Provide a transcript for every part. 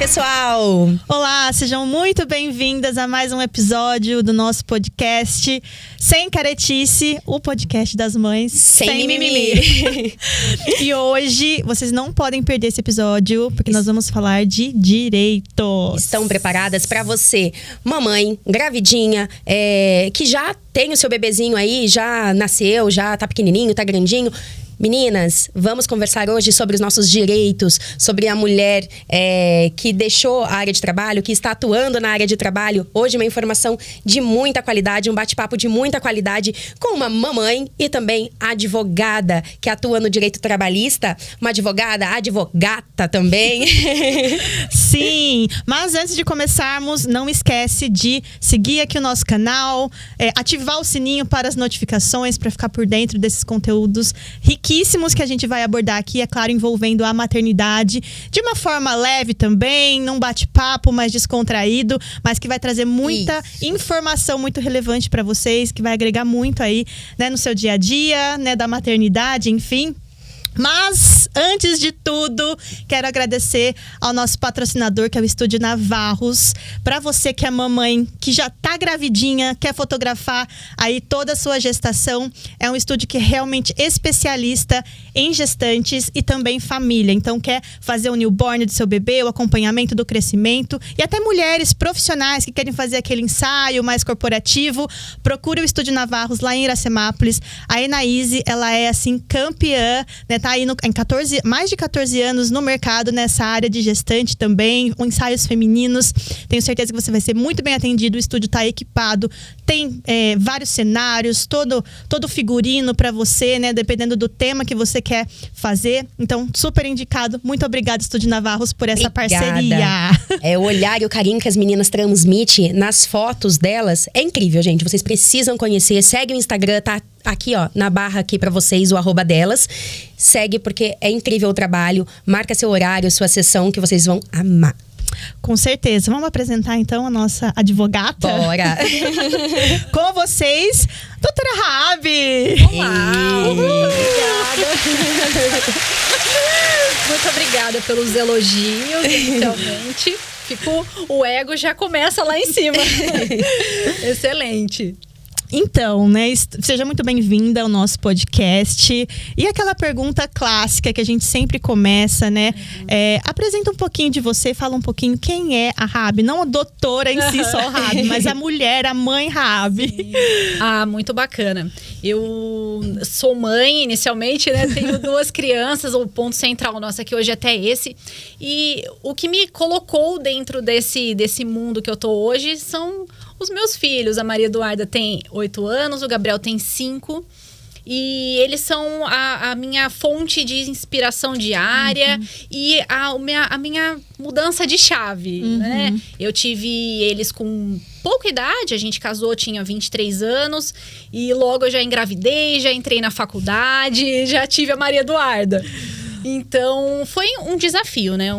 pessoal! Olá, sejam muito bem-vindas a mais um episódio do nosso podcast Sem Caretice, o podcast das mães sem mimimi. E hoje vocês não podem perder esse episódio, porque nós vamos falar de direitos. Estão preparadas para você, mamãe, gravidinha, que já tem o seu bebezinho aí, já nasceu, já tá pequenininho, tá grandinho. Meninas, vamos conversar hoje sobre os nossos direitos, sobre a mulher que deixou a área de trabalho, que está atuando na área de trabalho. Hoje uma informação de muita qualidade, um bate-papo de muita qualidade com uma mamãe e também advogada que atua no direito trabalhista. Uma advogata também. Sim, mas antes de começarmos, não esquece de seguir aqui o nosso canal, ativar o sininho para as notificações, para ficar por dentro desses conteúdos riquíssimos que a gente vai abordar aqui, é claro, envolvendo a maternidade de uma forma leve também, num bate-papo mais descontraído, mas que vai trazer muita informação muito relevante para vocês, que vai agregar muito aí, né, no seu dia a dia, né, da maternidade, enfim. Mas, antes de tudo, quero agradecer ao nosso patrocinador, que é o Estúdio Navarros. Para você que é mamãe, que já tá gravidinha, quer fotografar aí toda a sua gestação, é um estúdio que é realmente especialista em gestantes e também família. Então, quer fazer o newborn do seu bebê, o acompanhamento do crescimento, e até mulheres profissionais que querem fazer aquele ensaio mais corporativo, procure o Estúdio Navarros lá em Iracemápolis. A Enaíse, ela é, assim, campeã, né? Tá aí mais de 14 anos no mercado, nessa área de gestante também, com ensaios femininos. Tenho certeza que você vai ser muito bem atendido. O estúdio está equipado, tem vários cenários, todo figurino para você, né? Dependendo do tema que você quer fazer. Então, super indicado. Muito obrigada, Estúdio Navarros, por essa parceria. O olhar e o carinho que as meninas transmitem nas fotos delas é incrível, gente. Vocês precisam conhecer. Segue o Instagram, tá aqui, ó, na barra aqui pra vocês, o @ delas. Segue, porque é incrível o trabalho. Marca seu horário, sua sessão, que vocês vão amar. Com certeza. Vamos apresentar, então, a nossa advogata? Bora! Com vocês, doutora Rabi! Olá! Obrigada! Muito obrigada pelos elogios, inicialmente. O ego já começa lá em cima. Excelente! Então, né, seja muito bem-vinda ao nosso podcast. E aquela pergunta clássica que a gente sempre começa, né? Apresenta um pouquinho de você, fala um pouquinho quem é a Rabi. Não a doutora em si, só a Rabi, mas a mulher, a mãe Rabi. Sim. Ah, muito bacana. Eu sou mãe, inicialmente, né? Tenho 2 crianças, o ponto central nosso aqui hoje é até esse. E o que me colocou dentro desse mundo que eu tô hoje são os meus filhos. A Maria Eduarda tem 8 anos, o Gabriel tem 5. E eles são a minha fonte de inspiração diária e a minha mudança de chave, né? Eu tive eles com pouca idade, a gente casou, tinha 23 anos. E logo eu já engravidei, já entrei na faculdade, já tive a Maria Eduarda. Então, foi um desafio, né?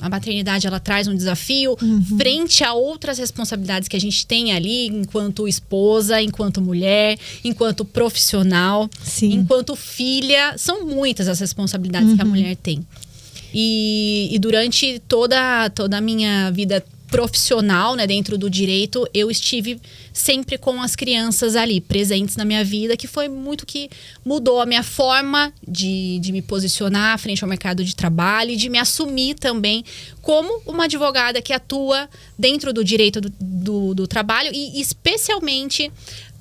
A maternidade, ela traz um desafio frente a outras responsabilidades que a gente tem ali, enquanto esposa, enquanto mulher, enquanto profissional, enquanto filha. São muitas as responsabilidades que a mulher tem. E durante toda a minha vida profissional, né, dentro do direito, eu estive sempre com as crianças ali, presentes na minha vida, que foi muito que mudou a minha forma de me posicionar frente ao mercado de trabalho e de me assumir também como uma advogada que atua dentro do direito do trabalho e especialmente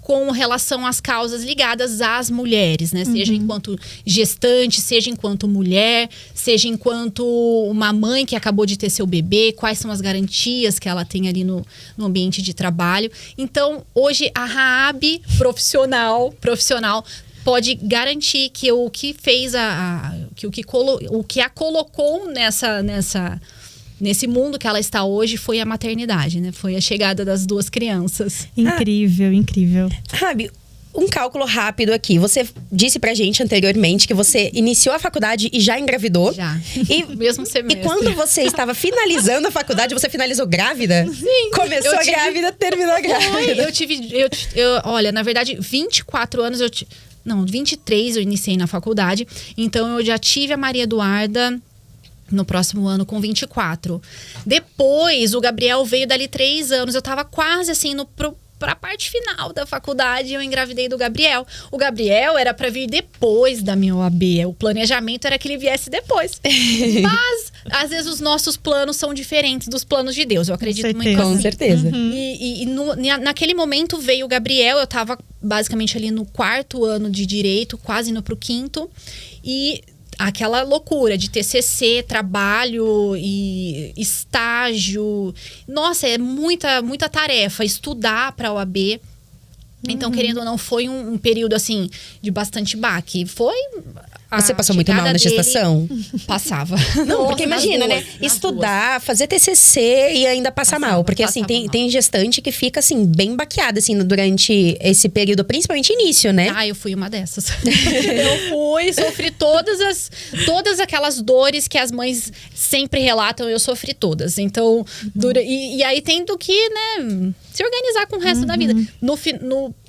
com relação às causas ligadas às mulheres, né? Seja enquanto gestante, seja enquanto mulher, seja enquanto uma mãe que acabou de ter seu bebê, quais são as garantias que ela tem ali no ambiente de trabalho. Então, hoje, a Rabi profissional, pode garantir que o que fez o que a colocou nesse mundo que ela está hoje foi a maternidade, né? Foi a chegada das 2 crianças. Incrível, incrível. Rabi, um cálculo rápido aqui. Você disse pra gente anteriormente que você iniciou a faculdade e já engravidou. Já. Mesmo semestre. E quando você estava finalizando a faculdade, você finalizou grávida? Sim. Começou grávida, terminou grávida. Olha, na verdade, 24 anos 23 eu iniciei na faculdade. Então, eu já tive a Maria Eduarda no próximo ano com 24. Depois, o Gabriel veio dali 3 anos. Eu tava quase assim pra parte final da faculdade, eu engravidei do Gabriel. O Gabriel era pra vir depois da minha OAB. O planejamento era que ele viesse depois. Mas, às vezes, os nossos planos são diferentes dos planos de Deus. Eu acredito muito Com assim. certeza. Naquele momento veio o Gabriel. Eu tava basicamente ali no 4º ano de Direito, quase indo pro 5º. E aquela loucura de TCC, trabalho e estágio. Nossa, é muita tarefa. Estudar para a OAB. Então, querendo ou não, foi um período, assim, de bastante baque. Foi... Você passou muito mal na gestação? Passava. Não, porque imagina, né? Estudar, fazer TCC e ainda passar mal. Porque, assim, tem gestante que fica, assim, bem baqueada, assim, durante esse período, principalmente início, né? Eu fui uma dessas. Sofri todas aquelas dores que as mães sempre relatam, eu sofri todas. Então, e aí tendo que, né, se organizar com o resto da vida. No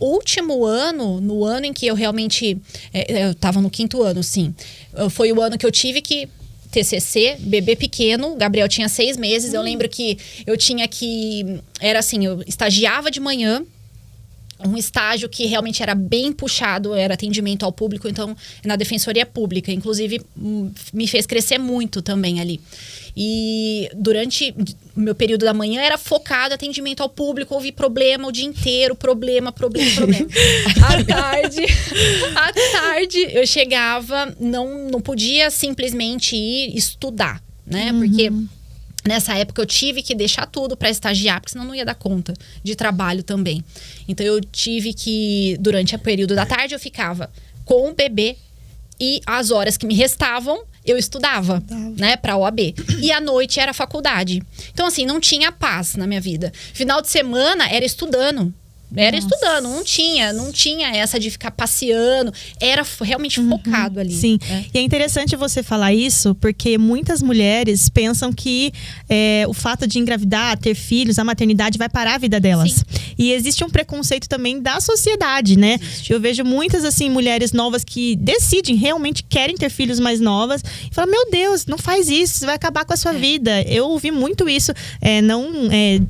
último ano, no ano em que eu realmente... eu tava no 5º ano, sim. Foi o ano que eu tive que... TCC, bebê pequeno, Gabriel tinha 6 meses. Eu lembro que eu tinha que... Era assim, eu estagiava de manhã, um estágio que realmente era bem puxado, era atendimento ao público, então, na Defensoria Pública. Inclusive, me fez crescer muito também ali. E durante o meu período da manhã era focado atendimento ao público, ouvi problema o dia inteiro, problema. À tarde eu chegava, não podia simplesmente ir estudar, né? Porque nessa época eu tive que deixar tudo para estagiar, porque senão não ia dar conta de trabalho também. Então eu tive que, durante o período da tarde, eu ficava com o bebê e as horas que me restavam, eu estudava, né, pra OAB. E à noite era faculdade. Então, assim, não tinha paz na minha vida. Final de semana era estudando. Estudando, não tinha essa de ficar passeando. Era realmente focado ali. Sim, e é interessante você falar isso, porque muitas mulheres pensam que o fato de engravidar, ter filhos, a maternidade vai parar a vida delas. Sim. E existe um preconceito também da sociedade, né? Eu vejo muitas, assim, mulheres novas que decidem, realmente querem ter filhos mais novas. E falam, meu Deus, não faz isso, você vai acabar com a sua vida. Eu ouvi muito isso, não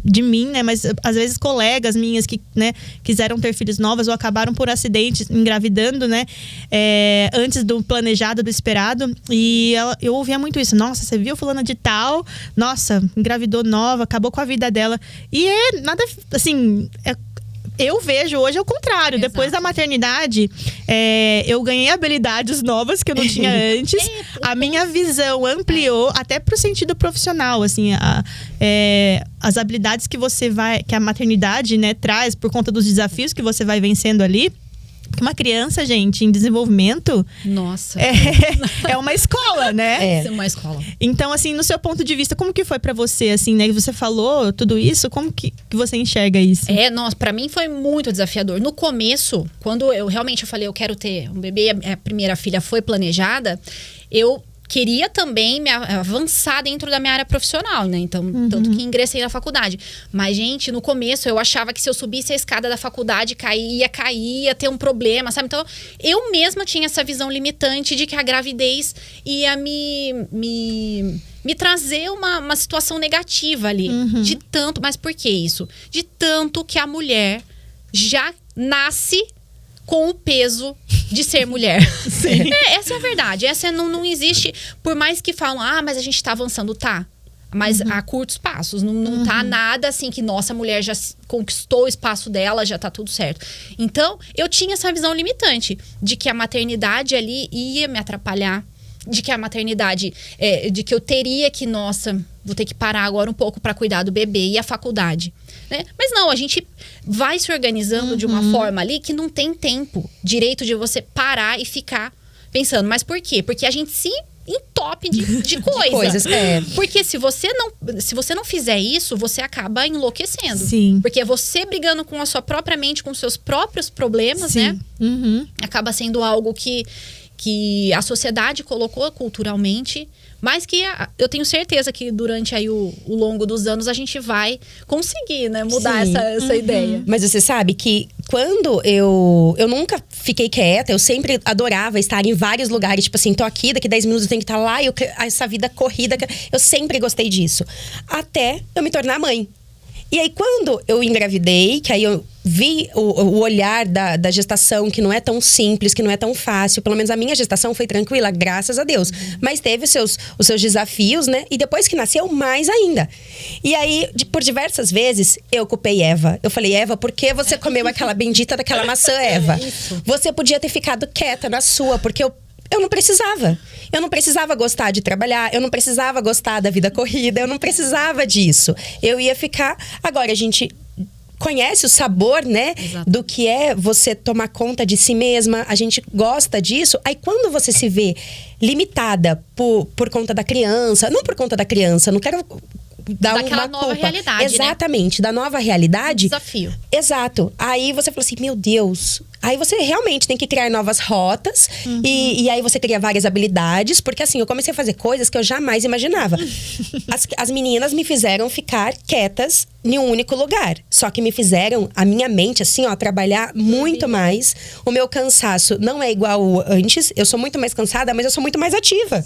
de mim, né? Mas às vezes colegas minhas que, né, quiseram ter filhos novos ou acabaram por acidente engravidando, né? Antes do planejado, do esperado. E eu ouvia muito isso. Nossa, você viu fulana de tal? Nossa, engravidou nova, acabou com a vida dela. E nada, assim... Eu vejo hoje ao contrário. Exato. Depois da maternidade, eu ganhei habilidades novas que eu não tinha antes. A minha visão ampliou até pro sentido profissional, assim, as habilidades que a maternidade, né, traz por conta dos desafios que você vai vencendo ali. Uma criança, gente, em desenvolvimento... Nossa. É uma escola, né? É uma escola. Então, assim, no seu ponto de vista, como que foi pra você, assim, né? Você falou tudo isso, como que você enxerga isso? Nossa, pra mim foi muito desafiador. No começo, quando eu falei, eu quero ter um bebê, a primeira filha foi planejada, eu queria também me avançar dentro da minha área profissional, né? Então, tanto que ingressei na faculdade. Mas, gente, no começo eu achava que se eu subisse a escada da faculdade, ia ter um problema, sabe? Então, eu mesma tinha essa visão limitante de que a gravidez ia me trazer uma situação negativa ali. De tanto... Mas por que isso? De tanto que a mulher já nasce com o peso de ser mulher. Sim. Essa é a verdade. Essa não existe. Por mais que falam, mas a gente tá avançando, tá. Mas a curtos passos. Não tá nada assim que, nossa, a mulher já conquistou o espaço dela, já tá tudo certo. Então, eu tinha essa visão limitante de que a maternidade ali ia me atrapalhar. De que a maternidade, de que eu teria que, nossa, vou ter que parar agora um pouco para cuidar do bebê e a faculdade. Né? Mas não, a gente vai se organizando de uma forma ali que não tem tempo direito de você parar e ficar pensando. Mas por quê? Porque a gente se entope de coisas. Porque se você não fizer isso, você acaba enlouquecendo. Sim. Porque você brigando com a sua própria mente, com seus próprios problemas, né? Acaba sendo algo que a sociedade colocou culturalmente, mas que eu tenho certeza que durante aí o longo dos anos a gente vai conseguir, né, mudar essa ideia. Mas você sabe que quando eu nunca fiquei quieta, eu sempre adorava estar em vários lugares. Tipo assim, tô aqui, daqui 10 minutos eu tenho que estar lá. Essa vida corrida, eu sempre gostei disso. Até eu me tornar mãe. E aí, quando eu engravidei, que aí eu vi o olhar da gestação, que não é tão simples, que não é tão fácil. Pelo menos a minha gestação foi tranquila, graças a Deus. Mas teve os seus desafios, né? E depois que nasceu, mais ainda. E aí, por diversas vezes, eu culpei Eva. Eu falei, Eva, por que você comeu aquela bendita daquela maçã, Eva? Você podia ter ficado quieta na sua, porque eu não precisava. Eu não precisava gostar de trabalhar, eu não precisava gostar da vida corrida, eu não precisava disso. Eu ia ficar... Agora, a gente conhece o sabor, né? Exato. Do que é você tomar conta de si mesma. A gente gosta disso. Aí, quando você se vê limitada por conta da criança... Não por conta da criança, não quero... Daquela nova realidade, exatamente, da nova realidade. Desafio. Exato. Aí você fala assim, meu Deus. Aí você realmente tem que criar novas rotas. E aí você cria várias habilidades. Porque assim, eu comecei a fazer coisas que eu jamais imaginava. As meninas me fizeram ficar quietas em um único lugar. Só que me fizeram, a minha mente, assim, ó, trabalhar muito mais. O meu cansaço não é igual antes. Eu sou muito mais cansada, mas eu sou muito mais ativa.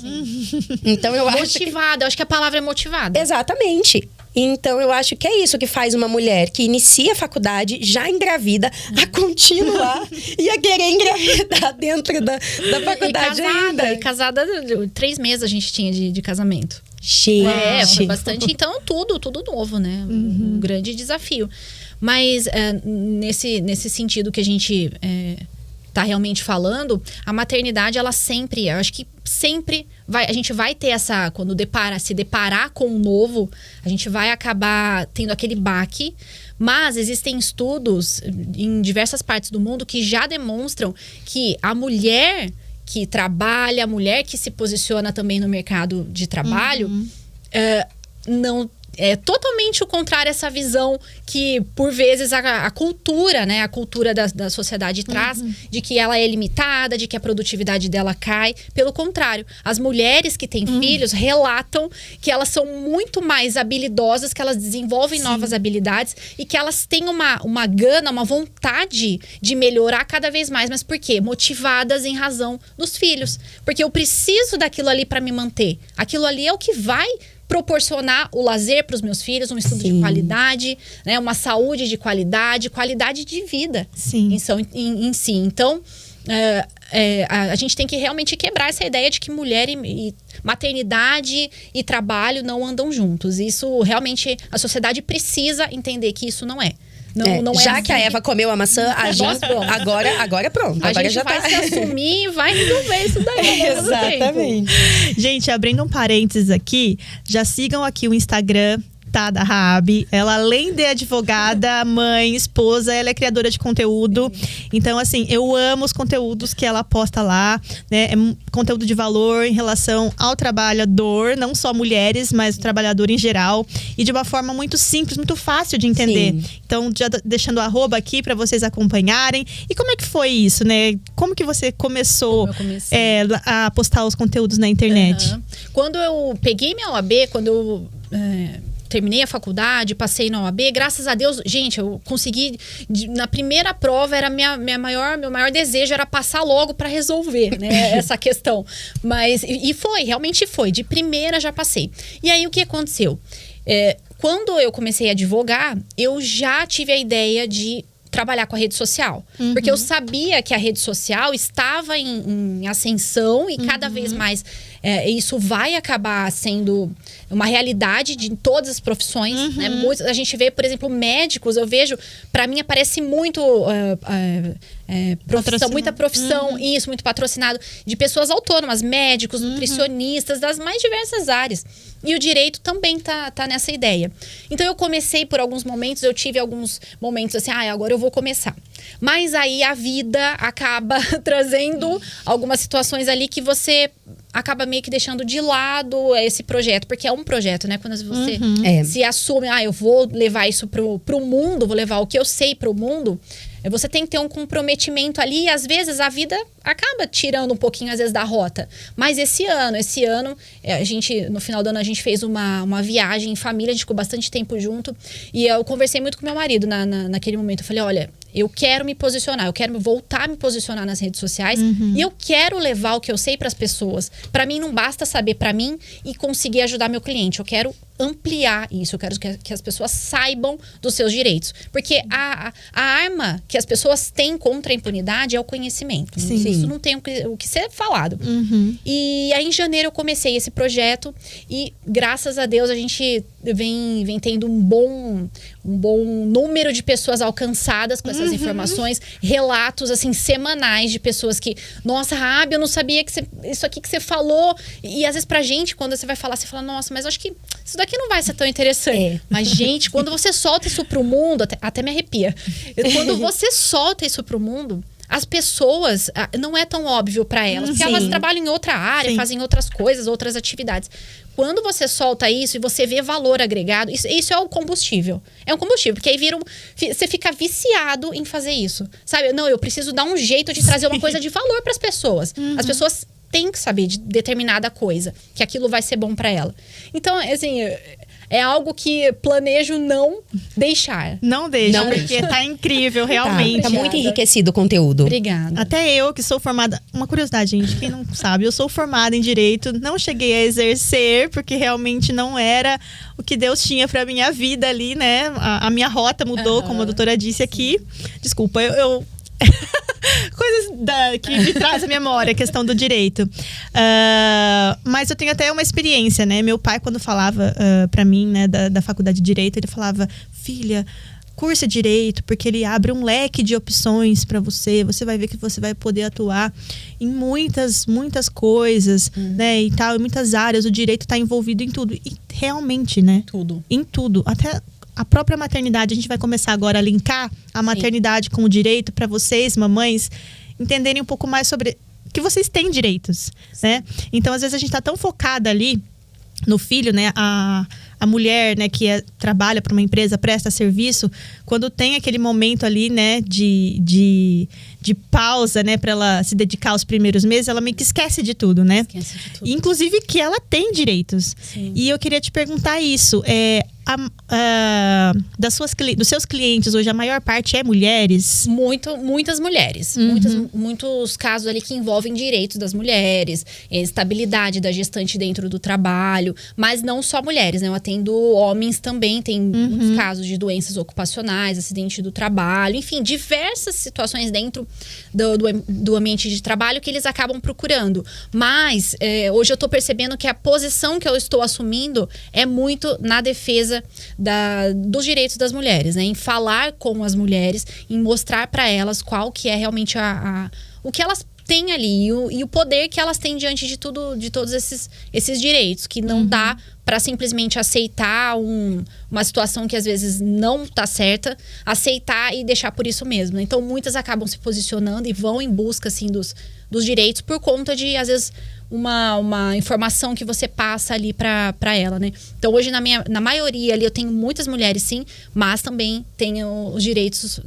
Então eu acho Motivada, eu acho que a palavra é motivada. Exatamente. Então, eu acho que é isso que faz uma mulher que inicia a faculdade, já engravida, a continuar e a querer engravidar dentro da faculdade ainda. E casada, 3 meses a gente tinha de casamento. Gente. Foi bastante. Então, tudo novo, né? Um grande desafio. Mas, nesse sentido que a gente... tá realmente falando, a maternidade, ela sempre, eu acho que sempre a gente vai ter essa, quando se deparar com o novo, a gente vai acabar tendo aquele baque, mas existem estudos em diversas partes do mundo que já demonstram que a mulher que trabalha, a mulher que se posiciona também no mercado de trabalho, não... É totalmente o contrário essa visão que, por vezes, a cultura, né? A cultura da sociedade traz de que ela é limitada, de que a produtividade dela cai. Pelo contrário, as mulheres que têm filhos relatam que elas são muito mais habilidosas, que elas desenvolvem novas habilidades e que elas têm uma gana, uma vontade de melhorar cada vez mais. Mas por quê? Motivadas em razão dos filhos. Porque eu preciso daquilo ali para me manter. Aquilo ali é o que vai proporcionar o lazer para os meus filhos, um estudo de qualidade, né, uma saúde de qualidade de vida em si. Então, a gente tem que realmente quebrar essa ideia de que mulher e maternidade e trabalho não andam juntos. Isso realmente, a sociedade precisa entender que isso não é. Não é já assim. Que a Eva comeu a maçã, agora é pronto. A agora gente já vai tá. se assumir e vai resolver isso daí. Exatamente. Gente, abrindo um parênteses aqui, já sigam aqui o Instagram da Rabi. Ela, além de advogada, mãe, esposa, ela é criadora de conteúdo. Então, assim, eu amo os conteúdos que ela posta lá, né? É conteúdo de valor em relação ao trabalhador, não só mulheres, mas o trabalhador em geral. E de uma forma muito simples, muito fácil de entender. Sim. Então, já deixando o @ aqui para vocês acompanharem. E como é que foi isso, né? Como que você começou a postar os conteúdos na internet? Quando eu peguei minha OAB, quando eu... terminei a faculdade, passei na OAB, graças a Deus, gente, eu consegui, na primeira prova, era meu maior desejo era passar logo para resolver, né, essa questão. Mas, realmente foi, de primeira já passei. E aí, o que aconteceu? Quando eu comecei a advogar, eu já tive a ideia de trabalhar com a rede social. Porque eu sabia que a rede social estava em ascensão e cada vez mais isso vai acabar sendo uma realidade de todas as profissões. Né? A gente vê, por exemplo, médicos, eu vejo, para mim aparece muito profissão, muita profissão, isso, muito patrocinado, de pessoas autônomas, médicos, nutricionistas, das mais diversas áreas. E o direito também tá nessa ideia. Então eu comecei por alguns momentos, eu tive alguns momentos assim, agora eu vou começar. Mas aí a vida acaba trazendo algumas situações ali que você acaba meio que deixando de lado esse projeto, porque é um projeto, né? Quando você se assume, eu vou levar isso pro mundo, vou levar o que eu sei pro mundo, você tem que ter um comprometimento ali e às vezes a vida acaba tirando um pouquinho, às vezes, da rota. Mas esse ano, a gente, no final do ano, a gente fez uma viagem em família, a gente ficou bastante tempo junto e eu conversei muito com meu marido naquele momento. Eu falei, olha, Eu quero me posicionar, eu quero voltar a me posicionar nas redes sociais e eu quero levar o que eu sei para as pessoas. Para mim, não basta saber para mim e conseguir ajudar meu cliente. Eu quero ampliar isso, eu quero que as pessoas saibam dos seus direitos. Porque a arma que as pessoas têm contra a impunidade é o conhecimento. Sim. Isso não tem o que ser falado. E aí, em janeiro, eu comecei esse projeto e, graças a Deus, a gente vem tendo um bom número de pessoas alcançadas com essas informações, relatos, assim, semanais de pessoas que, nossa, Rabi, eu não sabia que isso aqui que você falou. E, às vezes, pra gente, quando você vai falar, você fala, nossa, mas eu acho que isso daqui não vai ser tão interessante. Mas, gente, quando você solta isso pro mundo, até me arrepia. Quando você solta isso pro mundo, as pessoas, não é tão óbvio para elas, porque elas trabalham em outra área, fazem outras coisas, outras atividades. Quando você solta isso e você vê valor agregado, isso é o combustível. É um combustível, porque aí você fica viciado em fazer isso. Sabe? Não, eu preciso dar um jeito de trazer uma coisa de valor para as pessoas. As pessoas têm que saber de determinada coisa, que aquilo vai ser bom para ela. Então, assim, é algo que planejo não deixar. Não deixa, porque tá incrível, realmente. Tá muito enriquecido o conteúdo. Obrigada. Até eu, que sou formada... Uma curiosidade, gente, quem não sabe, eu sou formada em Direito, não cheguei a exercer, porque realmente não era o que Deus tinha pra minha vida ali, né? A minha rota mudou, como a doutora disse aqui. Desculpa, eu coisas que me traz à memória, a questão do direito. Mas eu tenho até uma experiência, né? Meu pai, quando falava pra mim, né, da faculdade de Direito, ele falava, filha, cursa Direito, porque ele abre um leque de opções pra você. Você vai ver que você vai poder atuar em muitas coisas, né? E tal, em muitas áreas. O direito tá envolvido em tudo. E realmente, né? Tudo. Em tudo. Até a própria maternidade, a gente vai começar agora a linkar a maternidade com o direito para vocês, mamães, entenderem um pouco mais sobre que vocês têm direitos, né? Então, às vezes, a gente tá tão focada ali no filho, né? A mulher, né, que trabalha para uma empresa, presta serviço, quando tem aquele momento ali, né, de pausa, né, para ela se dedicar aos primeiros meses, ela meio que esquece de tudo, né? Esquece de tudo. Inclusive que ela tem direitos. Sim. E eu queria te perguntar isso. Dos seus clientes hoje, a maior parte é mulheres? Muitas mulheres. Muitos casos ali que envolvem direitos das mulheres, estabilidade da gestante dentro do trabalho, mas não só mulheres, né? Eu atendo homens também, tem muitos casos de doenças ocupacionais, acidente do trabalho, enfim, diversas situações dentro do ambiente de trabalho que eles acabam procurando. Mas hoje eu tô percebendo que a posição que eu estou assumindo é muito na defesa dos direitos das mulheres, né? Em falar com as mulheres, em mostrar para elas qual que é realmente o que elas têm ali e o poder que elas têm diante de todos esses direitos, que não dá para simplesmente aceitar uma situação que às vezes não tá certa, aceitar e deixar por isso mesmo. Então, muitas acabam se posicionando e vão em busca, assim, dos direitos por conta de, às vezes, uma informação que você passa ali para ela, né? Então, hoje, na maioria ali, eu tenho muitas mulheres, sim, mas também tenho os direitos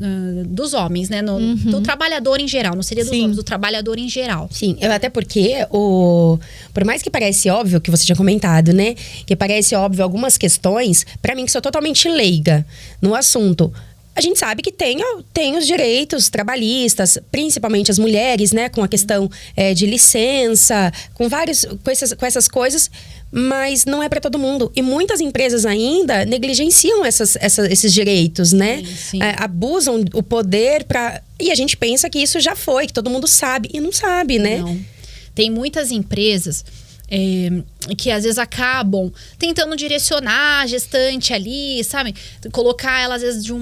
dos homens, né? Do trabalhador em geral, não seria dos homens, do trabalhador em geral. Sim, até porque por mais que parece óbvio, que você tinha comentado, né? Que parece óbvio algumas questões, para mim que sou totalmente leiga no assunto, a gente sabe que tem os direitos trabalhistas, principalmente as mulheres, né? Com a questão de licença, com essas coisas, mas não é para todo mundo. E muitas empresas ainda negligenciam esses direitos, né? Sim. Abusam o poder e a gente pensa que isso já foi, que todo mundo sabe, e não sabe, né? Não. Tem muitas empresas que às vezes acabam tentando direcionar a gestante ali, sabe? Colocar ela às vezes de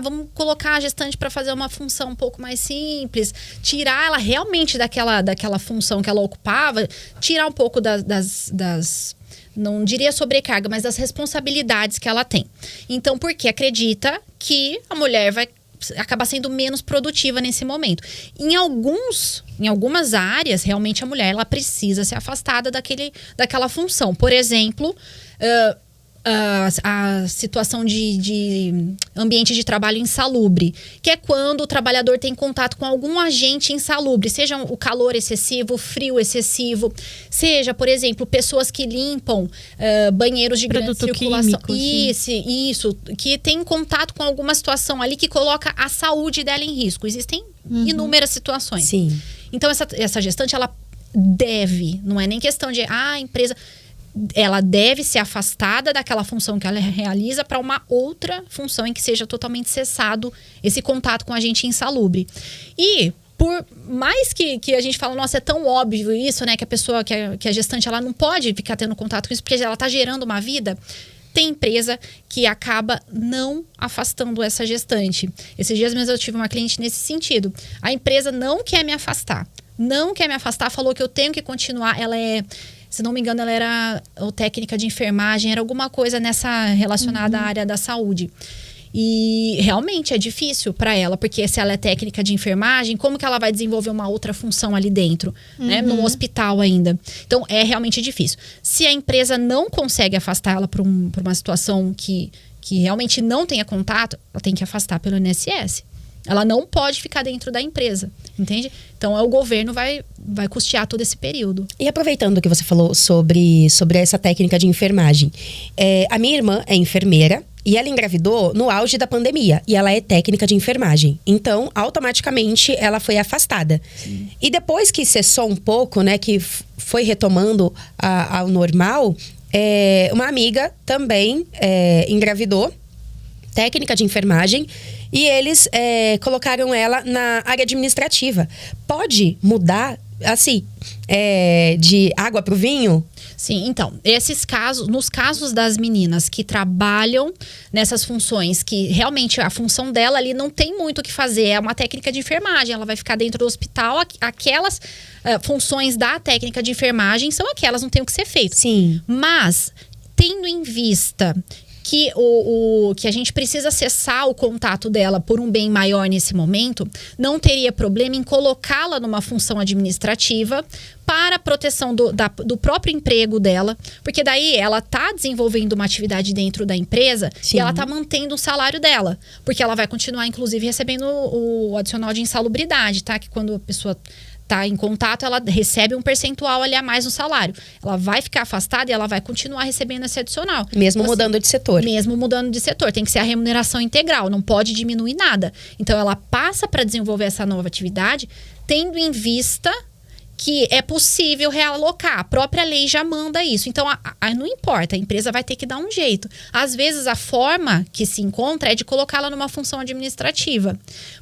vamos colocar a gestante para fazer uma função um pouco mais simples, tirar ela realmente daquela função que ela ocupava, tirar um pouco das não diria sobrecarga, mas das responsabilidades que ela tem. Então, porque acredita que a mulher vai acabar sendo menos produtiva nesse momento. Em algumas áreas, realmente a mulher ela precisa ser afastada daquela função. Por exemplo, a situação de ambiente de trabalho insalubre, que é quando o trabalhador tem contato com algum agente insalubre, seja o calor excessivo, o frio excessivo, seja, por exemplo, pessoas que limpam banheiros de grande circulação. Químico, isso, que tem contato com alguma situação ali que coloca a saúde dela em risco. Existem inúmeras situações. Sim. Então, essa gestante, ela deve, não é nem questão de a empresa... Ela deve ser afastada daquela função que ela realiza para uma outra função em que seja totalmente cessado esse contato com a agente insalubre. E por mais que a gente fala, nossa, é tão óbvio isso, né? Que a pessoa, que a gestante, ela não pode ficar tendo contato com isso, porque ela está gerando uma vida. Tem empresa que acaba não afastando essa gestante. Esses dias mesmo eu tive uma cliente nesse sentido. A empresa não quer me afastar. Não quer me afastar, falou que eu tenho que continuar. Ela é... Se não me engano, ela era técnica de enfermagem, era alguma coisa nessa relacionada à área da saúde. E realmente é difícil para ela, porque se ela é técnica de enfermagem, como que ela vai desenvolver uma outra função ali dentro, né? No hospital ainda. Então, é realmente difícil. Se a empresa não consegue afastar ela para uma situação que realmente não tenha contato, ela tem que afastar pelo INSS. Ela não pode ficar dentro da empresa, entende? Então, o governo vai custear todo esse período. E aproveitando que você falou sobre essa técnica de enfermagem. A minha irmã é enfermeira e ela engravidou no auge da pandemia. E ela é técnica de enfermagem. Então, automaticamente, ela foi afastada. Sim. E depois que cessou um pouco, né, que foi retomando ao normal, uma amiga também engravidou, técnica de enfermagem, e eles colocaram ela na área administrativa. Pode mudar, assim, de água para o vinho? Sim, então, esses casos, nos casos das meninas que trabalham nessas funções, que realmente a função dela ali não tem muito o que fazer, é uma técnica de enfermagem, ela vai ficar dentro do hospital, aquelas funções da técnica de enfermagem são aquelas, não tem o que ser feito. Sim. Mas, tendo em vista que que a gente precisa cessar o contato dela por um bem maior nesse momento, não teria problema em colocá-la numa função administrativa para a proteção do próprio emprego dela, porque daí ela está desenvolvendo uma atividade dentro da empresa. Sim. E ela está mantendo o salário dela, porque ela vai continuar, inclusive, recebendo o adicional de insalubridade, tá? Que quando a pessoa está em contato, ela recebe um percentual ali a mais no salário. Ela vai ficar afastada e ela vai continuar recebendo esse adicional. Mesmo então, mudando de setor. Mesmo mudando de setor. Tem que ser a remuneração integral, não pode diminuir nada. Então, ela passa para desenvolver essa nova atividade, tendo em vista que é possível realocar. A própria lei já manda isso. Então, não importa, a empresa vai ter que dar um jeito. Às vezes, a forma que se encontra é de colocá-la numa função administrativa.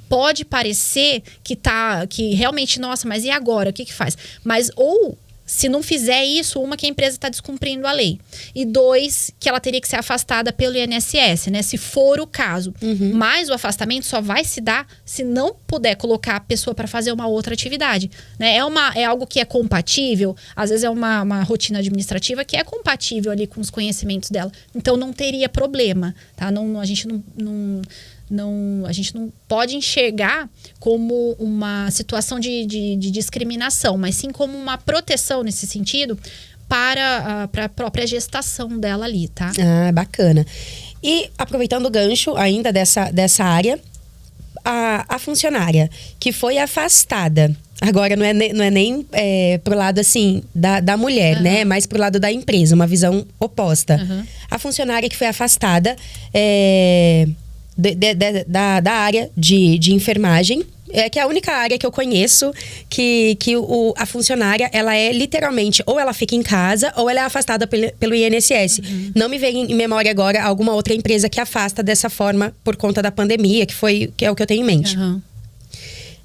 Pode parecer que realmente, nossa, mas e agora? O que faz? Mas ou... Se não fizer isso, que a empresa está descumprindo a lei. E 2, que ela teria que ser afastada pelo INSS, né? Se for o caso. Mas o afastamento só vai se dar se não puder colocar a pessoa para fazer uma outra atividade, né? É algo que é compatível. Às vezes é uma rotina administrativa que é compatível ali com os conhecimentos dela. Então, não teria problema, tá? A gente não pode enxergar como uma situação de discriminação, mas sim como uma proteção nesse sentido para a própria gestação dela ali, tá? Ah, bacana. E aproveitando o gancho ainda dessa área, a funcionária que foi afastada, agora não é nem pro lado assim da mulher, né? Mas pro lado da empresa, uma visão oposta. A funcionária que foi afastada da área de enfermagem, que é a única área que eu conheço que a funcionária, ela é literalmente, ou ela fica em casa, ou ela é afastada pelo INSS. Não me vem em memória agora alguma outra empresa que afasta dessa forma por conta da pandemia, que é o que eu tenho em mente.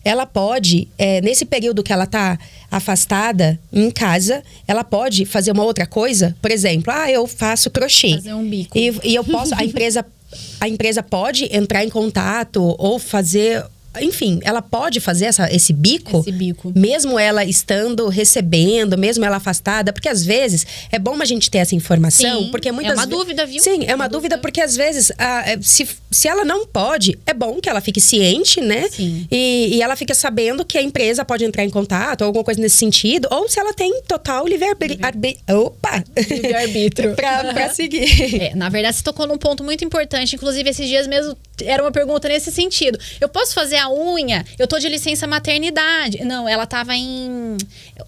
Ela pode, nesse período que ela tá afastada em casa, ela pode fazer uma outra coisa. Por exemplo, eu faço crochê. Fazer um bico. E eu posso, a empresa pode entrar em contato ou fazer enfim, ela pode fazer esse bico? Esse bico. Mesmo ela estando recebendo, mesmo ela afastada? Porque às vezes é bom a gente ter essa informação, Sim, porque muitas é uma dúvida, viu? Sim, é uma dúvida porque às vezes, se ela não pode, é bom que ela fique ciente, né? Sim. E ela fica sabendo que a empresa pode entrar em contato, ou alguma coisa nesse sentido, ou se ela tem total livre-arbítrio pra seguir. Na verdade, você tocou num ponto muito importante. Inclusive, esses dias mesmo era uma pergunta nesse sentido. Eu posso fazer a unha? Eu tô de licença maternidade. Não, ela tava em...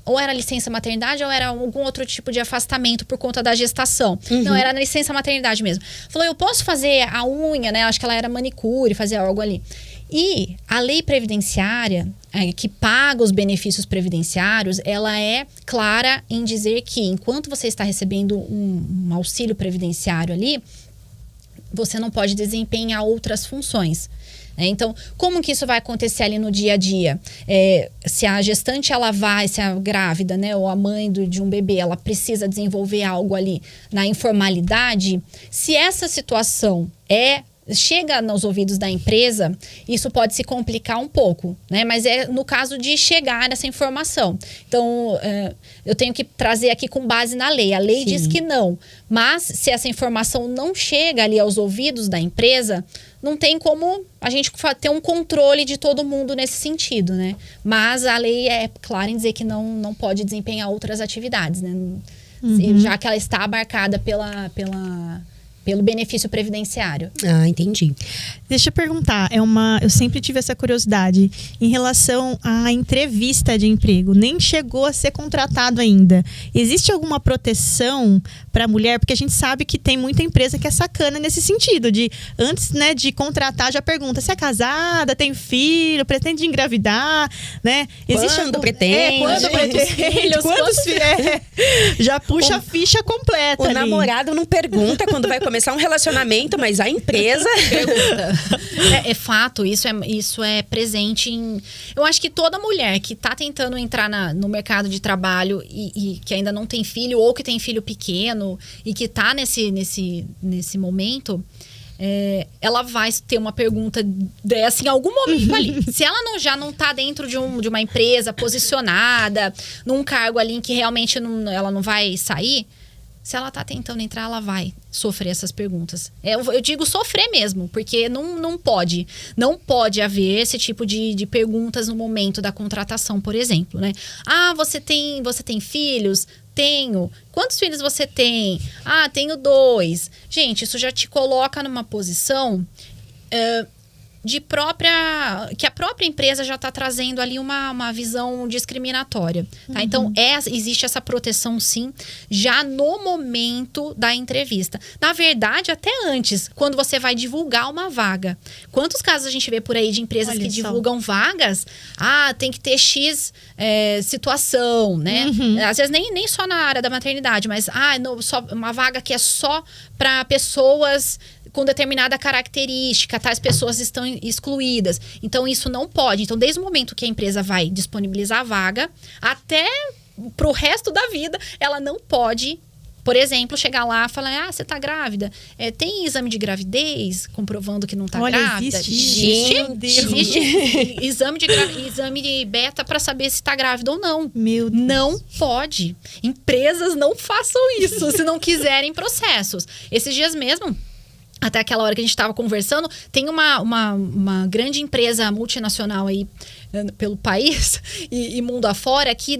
Ou era licença maternidade ou era algum outro tipo de afastamento por conta da gestação. Não, era na licença maternidade mesmo. Falou, eu posso fazer a unha, né? Acho que ela era manicure, fazer algo ali. E a lei previdenciária, que paga os benefícios previdenciários, ela é clara em dizer que enquanto você está recebendo um auxílio previdenciário ali, você não pode desempenhar outras funções. Então, como que isso vai acontecer ali no dia a dia? Se a gestante, se a grávida, né, ou a mãe de um bebê, ela precisa desenvolver algo ali na informalidade, se essa situação chega nos ouvidos da empresa, isso pode se complicar um pouco, né? Mas é no caso de chegar nessa informação. Então, eu tenho que trazer aqui com base na lei. A lei diz que não. Mas, se essa informação não chega ali aos ouvidos da empresa, não tem como a gente ter um controle de todo mundo nesse sentido, né? Mas a lei é clara em dizer que não pode desempenhar outras atividades, né? Já que ela está abarcada pelo benefício previdenciário. Entendi. Deixa eu perguntar, eu sempre tive essa curiosidade em relação à entrevista de emprego. Nem chegou a ser contratado ainda. Existe alguma proteção para a mulher? Porque a gente sabe que tem muita empresa que é sacana nesse sentido, de antes, né, de contratar, já pergunta se é casada, tem filho, pretende engravidar, né? Quando pretende? Quando pretende? Quantos filhos? Já puxa a ficha completa. O namorado não pergunta quando vai começar um relacionamento, mas a empresa pergunta. É fato, isso é presente em... Eu acho que toda mulher que tá tentando entrar no mercado de trabalho e que ainda não tem filho, ou que tem filho pequeno, e que tá nesse momento, ela vai ter uma pergunta dessa em algum momento ali. Se ela já não tá dentro de uma empresa posicionada, num cargo ali em que realmente ela não vai sair, se ela tá tentando entrar, ela vai sofrer essas perguntas. Eu digo sofrer mesmo, porque não pode. Não pode haver esse tipo de perguntas no momento da contratação, por exemplo, né? Você tem filhos? Tenho. Quantos filhos você tem? Tenho 2. Gente, isso já te coloca numa posição que a própria empresa já está trazendo ali uma visão discriminatória. Tá? Então, existe essa proteção, sim, já no momento da entrevista. Na verdade, até antes, quando você vai divulgar uma vaga. Quantos casos a gente vê por aí de empresas que divulgam vagas? Tem que ter X situação, né? Às vezes nem só na área da maternidade, mas só uma vaga que é só para pessoas com determinada característica, tais pessoas estão excluídas. Então, isso não pode. Então, desde o momento que a empresa vai disponibilizar a vaga, até pro resto da vida, ela não pode, por exemplo, chegar lá e falar, você tá grávida. Tem exame de gravidez comprovando que não tá grávida? Existe exame de beta para saber se tá grávida ou não. Meu Deus. Não pode. Empresas não façam isso se não quiserem processos. Esses dias mesmo, até aquela hora que a gente estava conversando, tem uma grande empresa multinacional aí pelo país e mundo afora, aqui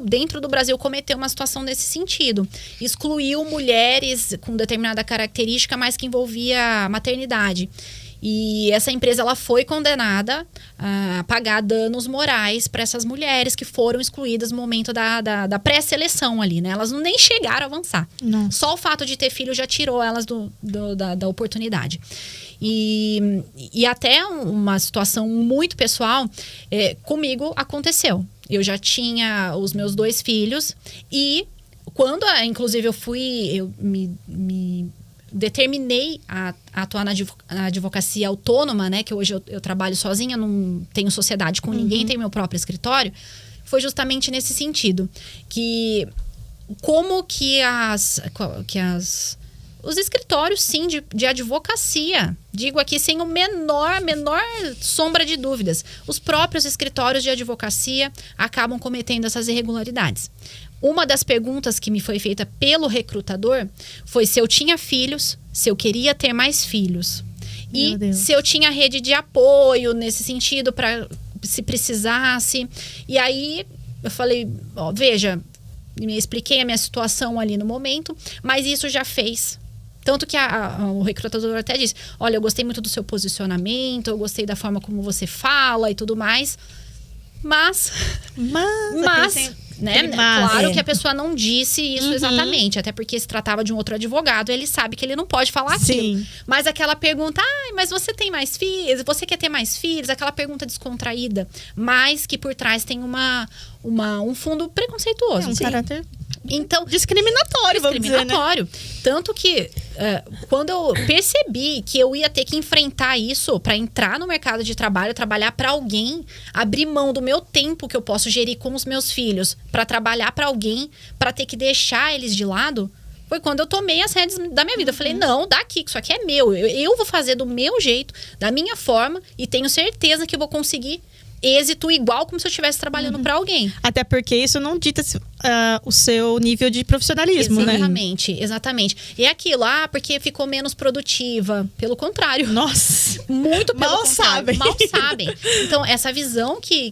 dentro do Brasil cometeu uma situação nesse sentido. Excluiu mulheres com determinada característica, mas que envolvia maternidade. E essa empresa, ela foi condenada a pagar danos morais para essas mulheres que foram excluídas no momento da pré-seleção ali, né? Elas nem chegaram a avançar. Nossa. Só o fato de ter filho já tirou elas da oportunidade. E até uma situação muito pessoal, comigo aconteceu. Eu já tinha os meus 2 filhos e quando, inclusive, eu me determinei a atuar na advocacia autônoma, né? Que hoje eu trabalho sozinha, não tenho sociedade com ninguém, tenho meu próprio escritório. Foi justamente nesse sentido. Que como que as Os escritórios, sim, de advocacia. Digo aqui sem a menor sombra de dúvidas. Os próprios escritórios de advocacia acabam cometendo essas irregularidades. Uma das perguntas que me foi feita pelo recrutador foi se eu tinha filhos, se eu queria ter mais filhos. E se eu tinha rede de apoio nesse sentido, para se precisasse. E aí eu falei, ó, veja, me expliquei a minha situação ali no momento, mas isso já fez. Tanto que o recrutador até disse, olha, eu gostei muito do seu posicionamento, eu gostei da forma como você fala e tudo mais. Mas né? Claro que a pessoa não disse isso exatamente, até porque se tratava de um outro advogado, ele sabe que ele não pode falar aquilo. Mas aquela pergunta, mas você tem mais filhos? Você quer ter mais filhos? Aquela pergunta descontraída, mas que por trás tem um fundo preconceituoso. Um caráter então, discriminatório, vamos dizer, né? Tanto que quando eu percebi que eu ia ter que enfrentar isso para entrar no mercado de trabalho, trabalhar para alguém, abrir mão do meu tempo que eu posso gerir com os meus filhos para trabalhar para alguém, para ter que deixar eles de lado, foi quando eu tomei as rédeas da minha vida. Eu falei, não, daqui, que isso aqui é meu. Eu vou fazer do meu jeito, da minha forma, e tenho certeza que eu vou conseguir êxito igual como se eu estivesse trabalhando para alguém. Até porque isso não dita o seu nível de profissionalismo, exatamente, né? Exatamente. E é aquilo, porque ficou menos produtiva. Pelo contrário. Nossa! Muito pelo mal contrário. sabem. Mal sabem. Então, essa visão que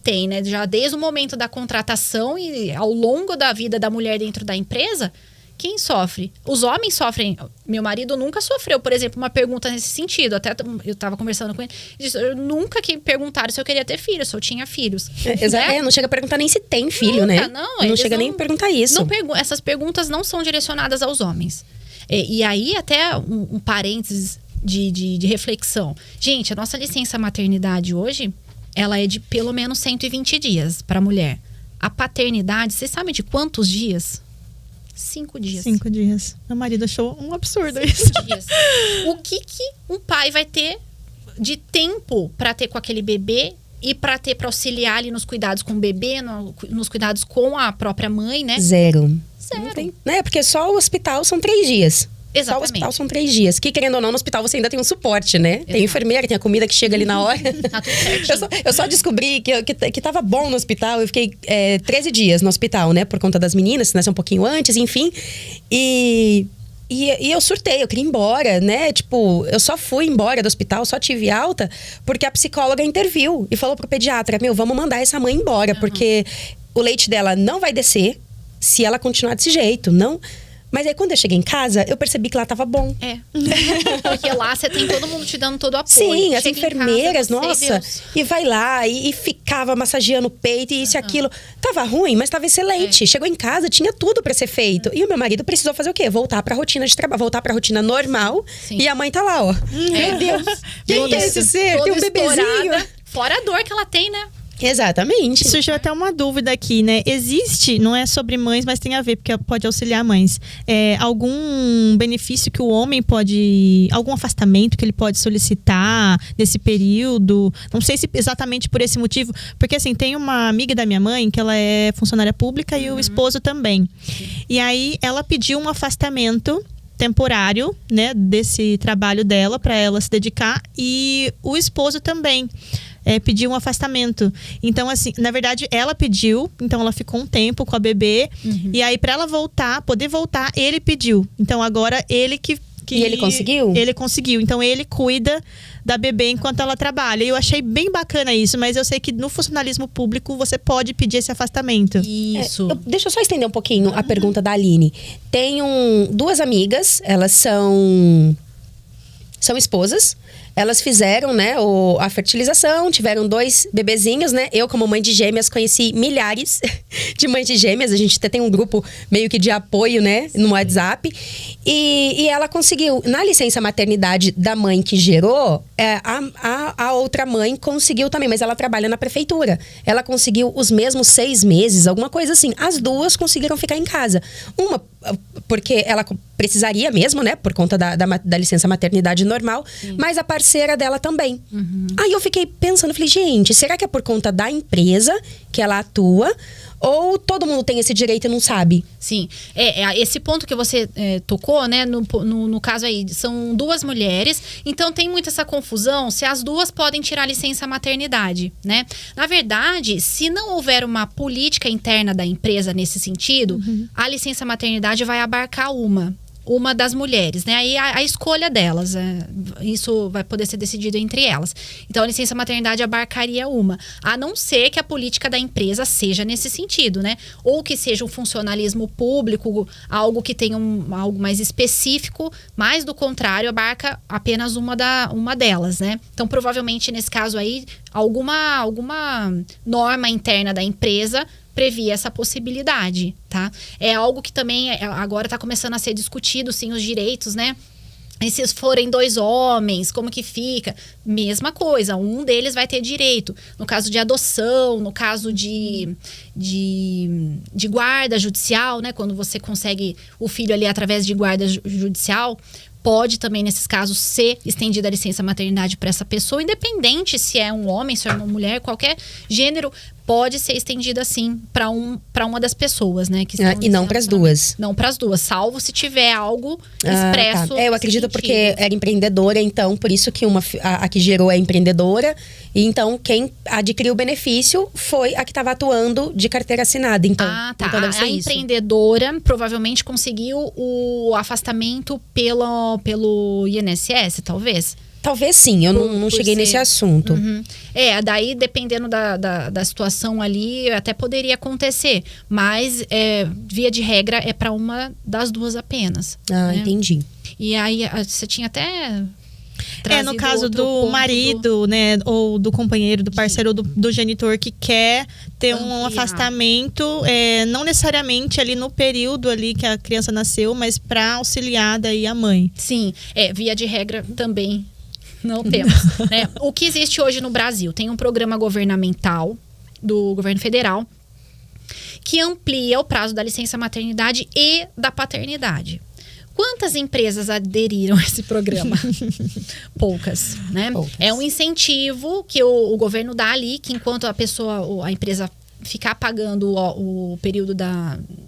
tem, né? Já desde o momento da contratação e ao longo da vida da mulher dentro da empresa, quem sofre? Os homens sofrem. Meu marido nunca sofreu, por exemplo, uma pergunta nesse sentido. Até eu estava conversando com ele. Eu nunca que perguntaram se eu queria ter filhos, se eu tinha filhos. Não chega a perguntar nem se tem filho, né? Não chega nem a perguntar isso. Essas perguntas não são direcionadas aos homens. E aí, até um parênteses de reflexão. Gente, a nossa licença maternidade hoje, ela é de pelo menos 120 dias para a mulher. A paternidade, vocês sabem de quantos dias? 5 dias. 5 dias. Meu marido achou um absurdo 5 isso. dias. O que um pai vai ter de tempo para ter com aquele bebê e para auxiliar ali nos cuidados com o bebê, nos cuidados com a própria mãe, né? Zero. Não tem, né? Porque só o hospital são 3 dias. Exatamente. Só o hospital são 3 dias. Que, querendo ou não, no hospital você ainda tem um suporte, né? Exato. Tem enfermeira, tem a comida que chega ali na hora. Tá tudo certinho. Eu só descobri que tava bom no hospital. Eu fiquei 13 dias no hospital, né? Por conta das meninas, que nasceu um pouquinho antes, enfim. E eu surtei, eu queria ir embora, né? Tipo, eu só fui embora do hospital, só tive alta, porque a psicóloga interviu e falou pro pediatra, vamos mandar essa mãe embora, porque o leite dela não vai descer se ela continuar desse jeito, não... Mas aí, quando eu cheguei em casa, eu percebi que lá tava bom. Porque lá você tem todo mundo te dando todo o apoio. Sim, as enfermeiras, nossa. E vai lá e ficava massageando o peito e isso e aquilo. Tava ruim, mas tava excelente. Chegou em casa, tinha tudo pra ser feito. E o meu marido precisou fazer o quê? Voltar pra rotina de trabalho, voltar pra rotina normal. Sim. E a mãe tá lá, ó. Meu Deus. Quem é esse ser? Tem um bebezinho. Fora a dor que ela tem, né? Exatamente. Surgiu até uma dúvida aqui, né? Existe, não é sobre mães, mas tem a ver, porque pode auxiliar mães. Algum benefício que o homem pode... Algum afastamento que ele pode solicitar nesse período? Não sei se exatamente por esse motivo. Porque, assim, tem uma amiga da minha mãe que ela é funcionária pública e o esposo também. E aí, ela pediu um afastamento temporário, né? Desse trabalho dela, para ela se dedicar. E o esposo também. Pediu um afastamento. Então, assim, na verdade, ela pediu. Então, ela ficou um tempo com a bebê. E aí, pra ela poder voltar, ele pediu. Então, agora, ele que... E ele conseguiu? Ele conseguiu. Então, ele cuida da bebê enquanto ela trabalha. E eu achei bem bacana isso. Mas eu sei que no funcionalismo público, você pode pedir esse afastamento. Isso. Deixa eu só estender um pouquinho a pergunta da Aline. Tenho 2 amigas. Elas são esposas. Elas fizeram, né, a fertilização, tiveram 2 bebezinhos, né? Eu, como mãe de gêmeas, conheci milhares de mães de gêmeas. A gente até tem um grupo meio que de apoio, né, no WhatsApp. E ela conseguiu, na licença maternidade da mãe que gerou, a outra mãe conseguiu também, mas ela trabalha na prefeitura. Ela conseguiu os mesmos 6 meses, alguma coisa assim. As 2 conseguiram ficar em casa. Uma, porque ela precisaria mesmo, né, por conta da licença maternidade normal, mas a parceira dela também. Aí eu fiquei pensando, falei, gente, será que é por conta da empresa que ela atua? Ou todo mundo tem esse direito e não sabe? Sim, esse ponto que você tocou, né, no caso aí, são 2 mulheres, então tem muito essa confusão se as 2 podem tirar licença maternidade, né? Na verdade, se não houver uma política interna da empresa nesse sentido, a licença maternidade vai abarcar uma das mulheres, né? Aí a escolha delas, isso vai poder ser decidido entre elas. Então, a licença maternidade abarcaria a não ser que a política da empresa seja nesse sentido, né? Ou que seja um funcionalismo público, algo que tenha algo mais específico, mas do contrário, abarca apenas uma delas, né? Então, provavelmente, nesse caso aí, alguma norma interna da empresa previa essa possibilidade, tá? É algo que também agora está começando a ser discutido, sim, os direitos, né? E se forem 2 homens, como que fica? Mesma coisa, um deles vai ter direito. No caso de adoção, no caso de guarda judicial, né? Quando você consegue o filho ali através de guarda judicial, pode também, nesses casos, ser estendida a licença maternidade para essa pessoa, independente se é um homem, se é uma mulher, qualquer gênero, pode ser estendida, sim, para uma das pessoas, né? Que e não para as 2. Não para as 2, salvo se tiver algo expresso. Tá. Eu acredito porque era empreendedora, então, por isso que a que gerou é empreendedora. E então, quem adquiriu o benefício foi a que estava atuando de carteira assinada. Então, tá. Então deve ser a empreendedora provavelmente conseguiu o afastamento pelo INSS, talvez? Talvez sim, eu não cheguei nesse assunto. Daí dependendo da situação ali, até poderia acontecer. Mas, via de regra, é para uma das 2 apenas. Né? Entendi. E aí, você tinha até... no caso do marido, né, ou do companheiro, do parceiro, ou do genitor que quer ter um afastamento, não necessariamente ali no período ali que a criança nasceu, mas para auxiliar daí a mãe. Sim, via de regra também não temos. Né? O que existe hoje no Brasil? Tem um programa governamental do governo federal que amplia o prazo da licença maternidade e da paternidade. Quantas empresas aderiram a esse programa? Poucas, né? Poucas. É um incentivo que o governo dá ali, que enquanto a empresa ficar pagando o período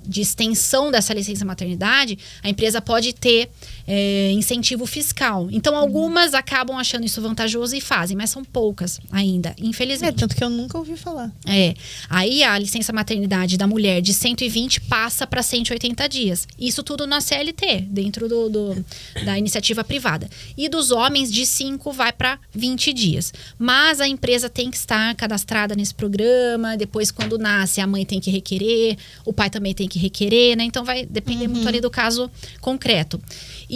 de extensão dessa licença maternidade, a empresa pode ter incentivo fiscal. Então, algumas acabam achando isso vantajoso e fazem, mas são poucas ainda, infelizmente. Tanto que eu nunca ouvi falar. Aí, a licença maternidade da mulher de 120 passa para 180 dias. Isso tudo na CLT, dentro da iniciativa privada. E dos homens, de 5 vai para 20 dias. Mas a empresa tem que estar cadastrada nesse programa. Depois, quando nasce, a mãe tem que requerer, o pai também tem que requerer, né? Então, vai depender muito ali do caso concreto.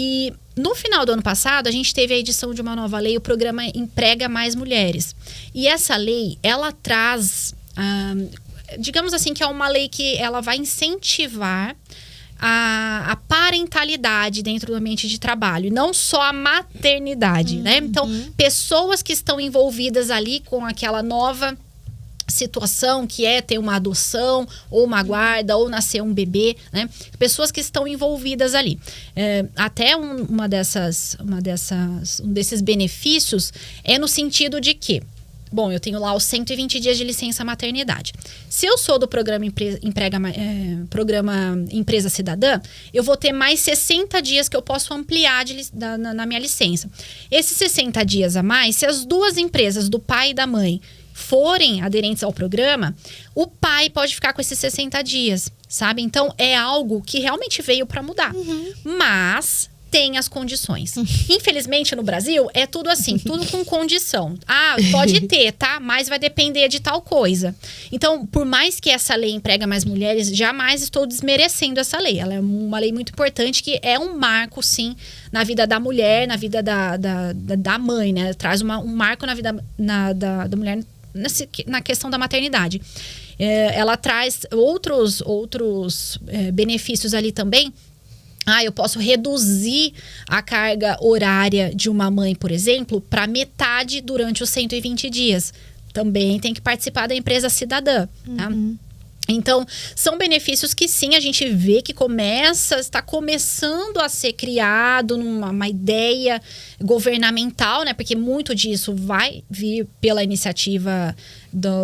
E no final do ano passado, a gente teve a edição de uma nova lei, o programa Emprega Mais Mulheres. E essa lei, ela traz, digamos assim, que é uma lei que ela vai incentivar a parentalidade dentro do ambiente de trabalho, e não só a maternidade, né? Então, pessoas que estão envolvidas ali com aquela nova situação que é ter uma adoção ou uma guarda ou nascer um bebê, né? Pessoas que estão envolvidas ali. Até um desses benefícios é no sentido de que, bom, eu tenho lá os 120 dias de licença maternidade. Se eu sou do programa Empresa Cidadã, eu vou ter mais 60 dias que eu posso ampliar na minha licença. Esses 60 dias a mais, se as 2 empresas, do pai e da mãe, forem aderentes ao programa, o pai pode ficar com esses 60 dias, sabe? Então, é algo que realmente veio para mudar. Mas tem as condições. Infelizmente, no Brasil, é tudo assim, tudo com condição. Pode ter, tá? Mas vai depender de tal coisa. Então, por mais que essa lei emprega mais mulheres, jamais estou desmerecendo essa lei. Ela é uma lei muito importante, que é um marco, sim, na vida da mulher, na vida da mãe, né? Traz um marco na vida da mulher na questão da maternidade. Ela traz outros benefícios ali também. Eu posso reduzir a carga horária de uma mãe, por exemplo, para metade durante os 120 dias. Também tem que participar da empresa cidadã, tá? Então, são benefícios que sim, a gente vê que está começando a ser criado uma ideia governamental, né? Porque muito disso vai vir pela iniciativa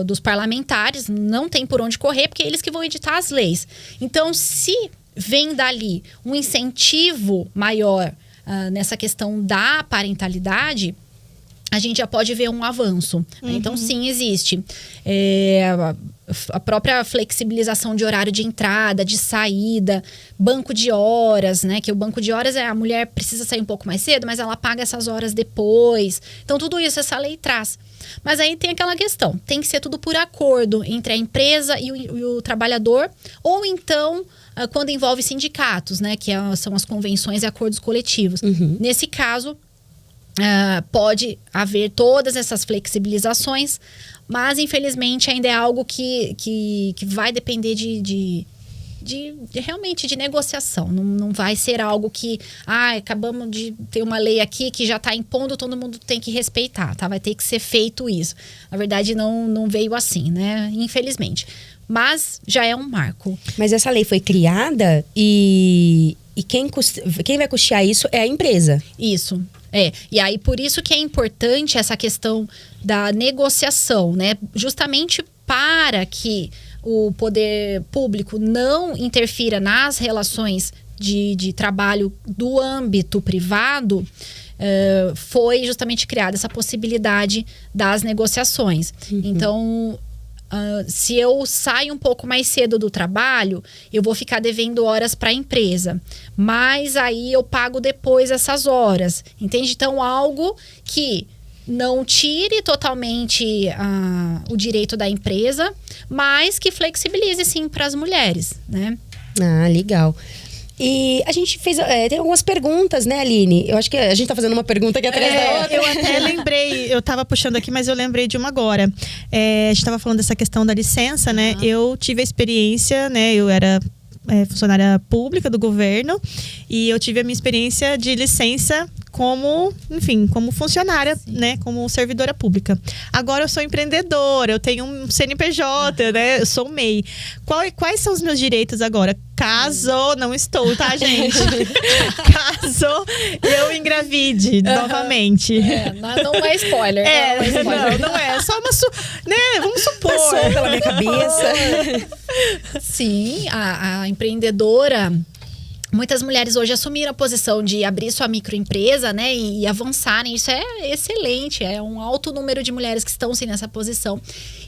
dos parlamentares, não tem por onde correr, porque é eles que vão editar as leis. Então, se vem dali um incentivo maior nessa questão da parentalidade, a gente já pode ver um avanço. Uhum. Então, sim, existe. A própria flexibilização de horário de entrada, de saída, banco de horas, né? Que o banco de horas a mulher precisa sair um pouco mais cedo, mas ela paga essas horas depois. Então, tudo isso essa lei traz. Mas aí tem aquela questão, tem que ser tudo por acordo entre a empresa e o trabalhador, ou então, quando envolve sindicatos, né? Que são as convenções e acordos coletivos. Uhum. Nesse caso, pode haver todas essas flexibilizações, mas infelizmente ainda é algo que vai depender de realmente de negociação. Não vai ser algo que acabamos de ter uma lei aqui que já está impondo, todo mundo tem que respeitar, tá? Vai ter que ser feito isso. Na verdade, não veio assim, né? Infelizmente. Mas já é um marco. Mas essa lei foi criada e quem vai custear isso é a empresa. Isso. E aí por isso que é importante essa questão da negociação, né? Justamente para que o poder público não interfira nas relações de trabalho do âmbito privado, foi justamente criada essa possibilidade das negociações. Uhum. Então, se eu saio um pouco mais cedo do trabalho, eu vou ficar devendo horas para a empresa. Mas aí eu pago depois essas horas. Entende? Então, algo que não tire totalmente o direito da empresa, mas que flexibilize, sim, para as mulheres, né? Legal. E a gente fez... tem algumas perguntas, né, Aline? Eu acho que a gente tá fazendo uma pergunta aqui atrás da outra. Eu até lembrei, eu tava puxando aqui, mas eu lembrei de uma agora. A gente tava falando dessa questão da licença, né? Eu tive a experiência, né? Eu era funcionária pública do governo e eu tive a minha experiência de licença como funcionária, né? Como servidora pública. Agora eu sou empreendedora, eu tenho um CNPJ, né? Eu sou MEI. Quais são os meus direitos agora? Caso não estou, tá, gente? Caso eu engravide novamente. Não é spoiler. Não é. Só uma... né? Vamos supor. Passou pela minha cabeça. Sim, a empreendedora... Muitas mulheres hoje assumiram a posição de abrir sua microempresa, né, e avançarem. Isso é excelente, é um alto número de mulheres que estão sim nessa posição.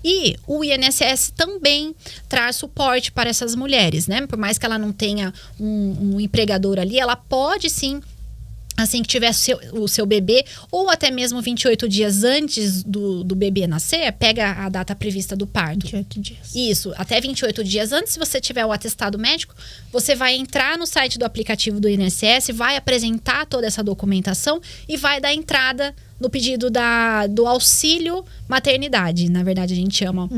E o INSS também traz suporte para essas mulheres, né? Por mais que ela não tenha um empregador ali, ela pode sim, assim que tiver o seu bebê, ou até mesmo 28 dias antes do bebê nascer, pega a data prevista do parto. 28 dias. Isso, até 28 dias antes, se você tiver o atestado médico, você vai entrar no site do aplicativo do INSS, vai apresentar toda essa documentação e vai dar entrada no pedido do auxílio maternidade, na verdade a gente chama.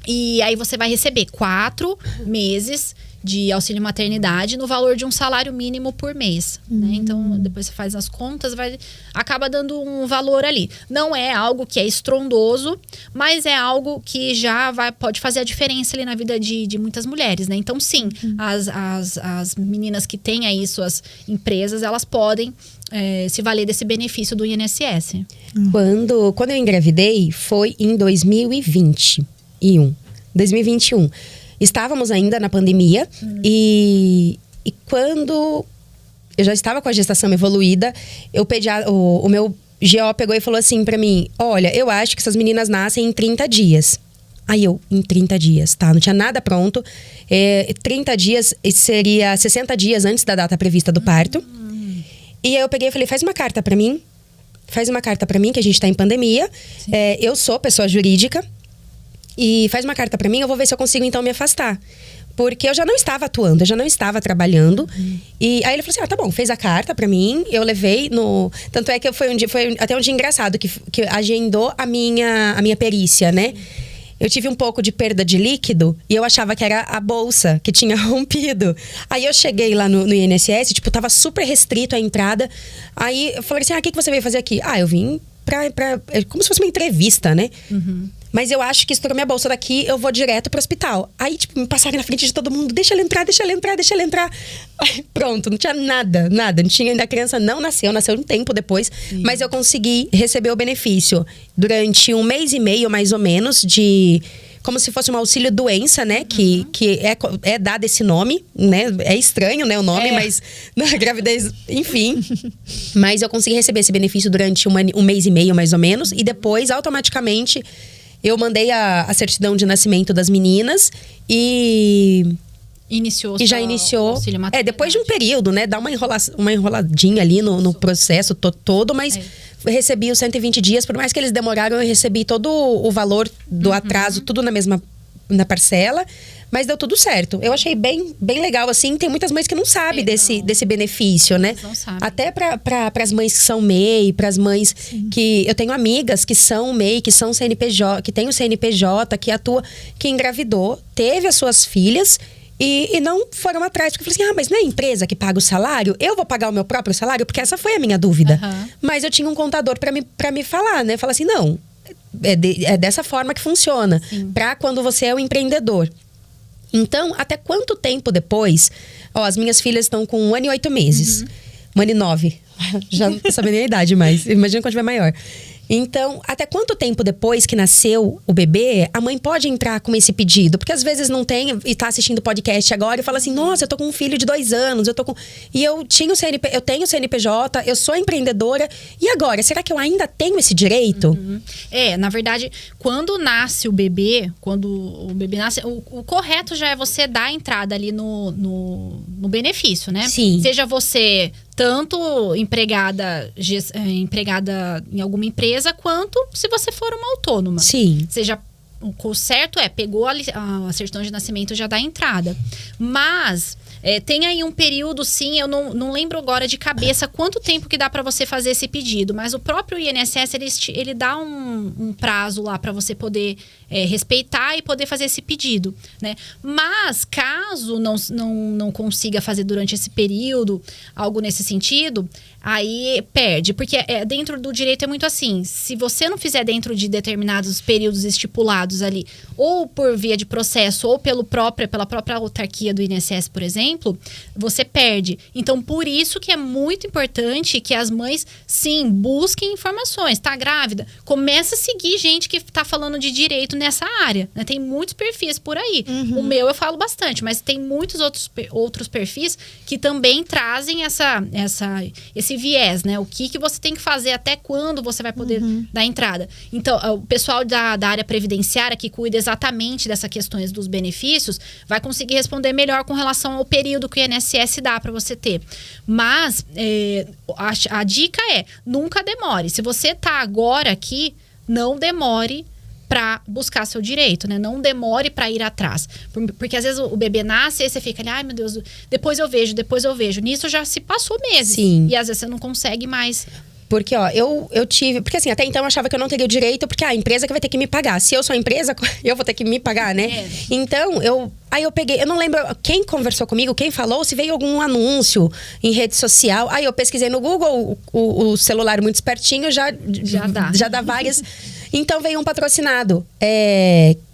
E aí você vai receber 4 meses de auxílio maternidade no valor de um salário mínimo por mês, né? Então, depois você faz as contas, acaba dando um valor ali. Não é algo que é estrondoso, mas é algo que já pode fazer a diferença ali na vida de muitas mulheres, né? Então, sim, as meninas que têm aí suas empresas, elas podem se valer desse benefício do INSS. Quando eu engravidei, foi em 2021. Estávamos ainda na pandemia e quando eu já estava com a gestação evoluída, o meu GO pegou e falou assim pra mim: olha, eu acho que essas meninas nascem em 30 dias. Aí em 30 dias, tá? Não tinha nada pronto. 30 dias seria 60 dias antes da data prevista do parto. E aí eu peguei e falei: faz uma carta pra mim, que a gente tá em pandemia. Eu sou pessoa jurídica. E faz uma carta pra mim, eu vou ver se eu consigo então me afastar. Porque eu já não estava atuando, eu já não estava trabalhando. E aí ele falou assim: tá bom, fez a carta pra mim, eu levei no... Tanto é que foi até um dia engraçado, que agendou a minha perícia, né? Eu tive um pouco de perda de líquido e eu achava que era a bolsa que tinha rompido. Aí eu cheguei lá no INSS, tava super restrito a entrada. Aí eu falei assim: o que você veio fazer aqui? Eu vim como se fosse uma entrevista, né? Mas eu acho que estourou minha bolsa daqui, eu vou direto pro hospital. Aí, tipo, me passaram na frente de todo mundo. Deixa ela entrar, deixa ela entrar, deixa ela entrar. Aí, pronto, não tinha nada. Não tinha, ainda a criança não nasceu um tempo depois. Sim. Mas eu consegui receber o benefício durante 1 mês e meio, mais ou menos, de... Como se fosse um auxílio-doença, né? Que é dado esse nome, né? É estranho, né? O nome, mas na gravidez... Enfim. Mas eu consegui receber esse benefício durante 1 mês e meio, mais ou menos. E depois, automaticamente, eu mandei a certidão de nascimento das meninas. E já iniciou. Depois de um período, né? Dá uma enroladinha ali no processo todo, mas... Eu recebi os 120 dias, por mais que eles demoraram, eu recebi todo o valor do atraso, tudo na parcela, mas deu tudo certo. Eu achei bem legal, assim. Tem muitas mães que não sabem desse benefício, né? Não sabem. Até para as mães que são MEI, para as mães que... Eu tenho amigas que são MEI, que são CNPJ, que tem o CNPJ, que atua, que engravidou, teve as suas filhas... E não foram atrás, porque eu falei assim, mas não é a empresa que paga o salário? Eu vou pagar o meu próprio salário? Porque essa foi a minha dúvida. Mas eu tinha um contador para me falar, né? Falar assim, não, é dessa forma que funciona. Para quando você é um empreendedor. Então, até quanto tempo depois... as minhas filhas estão com 1 ano e 8 meses. 1 ano e 9. Já não tô sabendo nem a idade mais. Imagina quando tiver maior. Então, até quanto tempo depois que nasceu o bebê, a mãe pode entrar com esse pedido? Porque às vezes não tem, e tá assistindo o podcast agora e fala assim, nossa, eu tô com um filho de 2 anos, e eu tenho CNPJ, eu sou empreendedora, e agora, será que eu ainda tenho esse direito? Na verdade, quando nasce o bebê, nasce, o correto já é você dar a entrada ali no benefício, né? Sim. Seja você... tanto empregada em alguma empresa, quanto se você for uma autônoma. Sim. O certo pegou a certidão de nascimento, já dá a entrada. Mas... tem aí um período, sim, eu não lembro agora de cabeça quanto tempo que dá para você fazer esse pedido, mas o próprio INSS, ele dá um prazo lá para você poder respeitar e poder fazer esse pedido, né? Mas, caso não consiga fazer durante esse período, algo nesse sentido, aí perde, porque dentro do direito é muito assim, se você não fizer dentro de determinados períodos estipulados ali, ou por via de processo, ou pela própria autarquia do INSS, por exemplo, você perde. Então, por isso que é muito importante que as mães, sim, busquem informações. Tá grávida? Começa a seguir gente que tá falando de direito nessa área, né? Tem muitos perfis por aí. O meu eu falo bastante, mas tem muitos outros perfis que também trazem esse viés, né? O que você tem que fazer, até quando você vai poder dar entrada. Então, o pessoal da área previdenciária, que cuida exatamente dessas questões dos benefícios, vai conseguir responder melhor com relação ao período que o INSS dá para você ter. Mas a dica nunca demore. Se você tá agora aqui, não demore para buscar seu direito, né? Não demore para ir atrás. Porque às vezes o bebê nasce e você fica ali, ai meu Deus, depois eu vejo. Nisso já se passou meses. Sim. E às vezes você não consegue mais... Porque, eu tive... Porque assim, até então eu achava que eu não teria o direito, porque a empresa que vai ter que me pagar. Se eu sou a empresa, eu vou ter que me pagar, né? Então, aí eu peguei... Eu não lembro quem conversou comigo, quem falou, se veio algum anúncio em rede social. Aí eu pesquisei no Google, o celular muito espertinho já dá várias... Então, veio um patrocinado.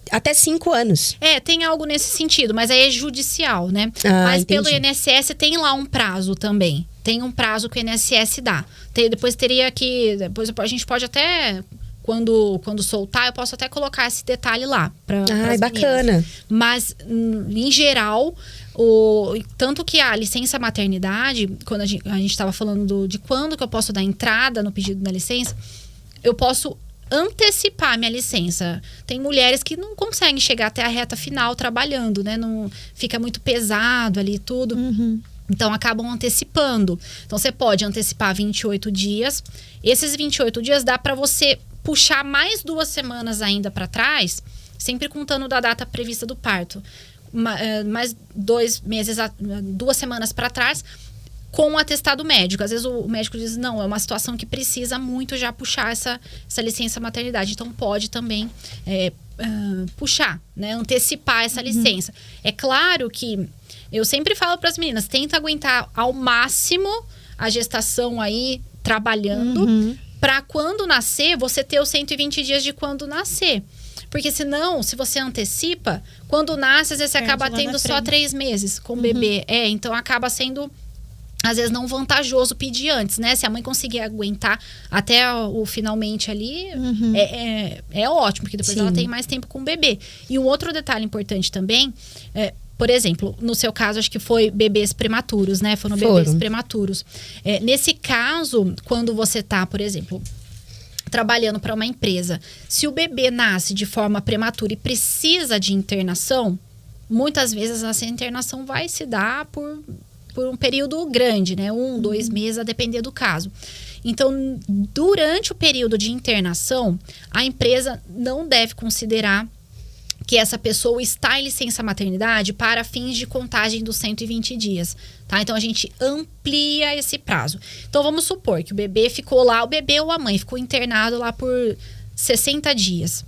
Até 5 anos. Tem algo nesse sentido, mas aí é judicial, né? Mas entendi. pelo INSS tem lá um prazo também. Tem um prazo que o INSS dá. Depois depois a gente pode até, quando soltar, eu posso até colocar esse detalhe lá. Bacana. Mas, em geral, tanto que a licença maternidade, quando a gente estava falando de quando que eu posso dar entrada no pedido da licença, eu posso antecipar minha licença. Tem mulheres que não conseguem chegar até a reta final trabalhando, né? Não, fica muito pesado ali tudo. Então, acabam antecipando. Então, você pode antecipar 28 dias. Esses 28 dias dá para você puxar mais 2 semanas ainda para trás, sempre contando da data prevista do parto. Mais 2 meses, 2 semanas para trás, com o atestado médico. Às vezes o médico diz, não, é uma situação que precisa muito já puxar essa licença maternidade. Então, pode também puxar, né? Antecipar essa licença. É claro que eu sempre falo para as meninas, tenta aguentar ao máximo a gestação aí, trabalhando, para quando nascer, você ter os 120 dias de quando nascer. Porque senão, se você antecipa, quando nasce, às vezes você acaba tendo só 3 meses com o bebê. Então acaba sendo, às vezes, não vantajoso pedir antes, né? Se a mãe conseguir aguentar até o finalmente ali, é ótimo, porque depois ela tem mais tempo com o bebê. E um outro detalhe importante também, por exemplo, no seu caso, acho que foi bebês prematuros, né? Foram bebês prematuros. Nesse caso, quando você tá, por exemplo, trabalhando para uma empresa, se o bebê nasce de forma prematura e precisa de internação, muitas vezes essa internação vai se dar por um período grande, né? 1, 2 meses, a depender do caso. Então, durante o período de internação, a empresa não deve considerar que essa pessoa está em licença maternidade para fins de contagem dos 120 dias, tá? Então, a gente amplia esse prazo. Então, vamos supor que o bebê ficou lá, o bebê ou a mãe ficou internado lá por 60 dias.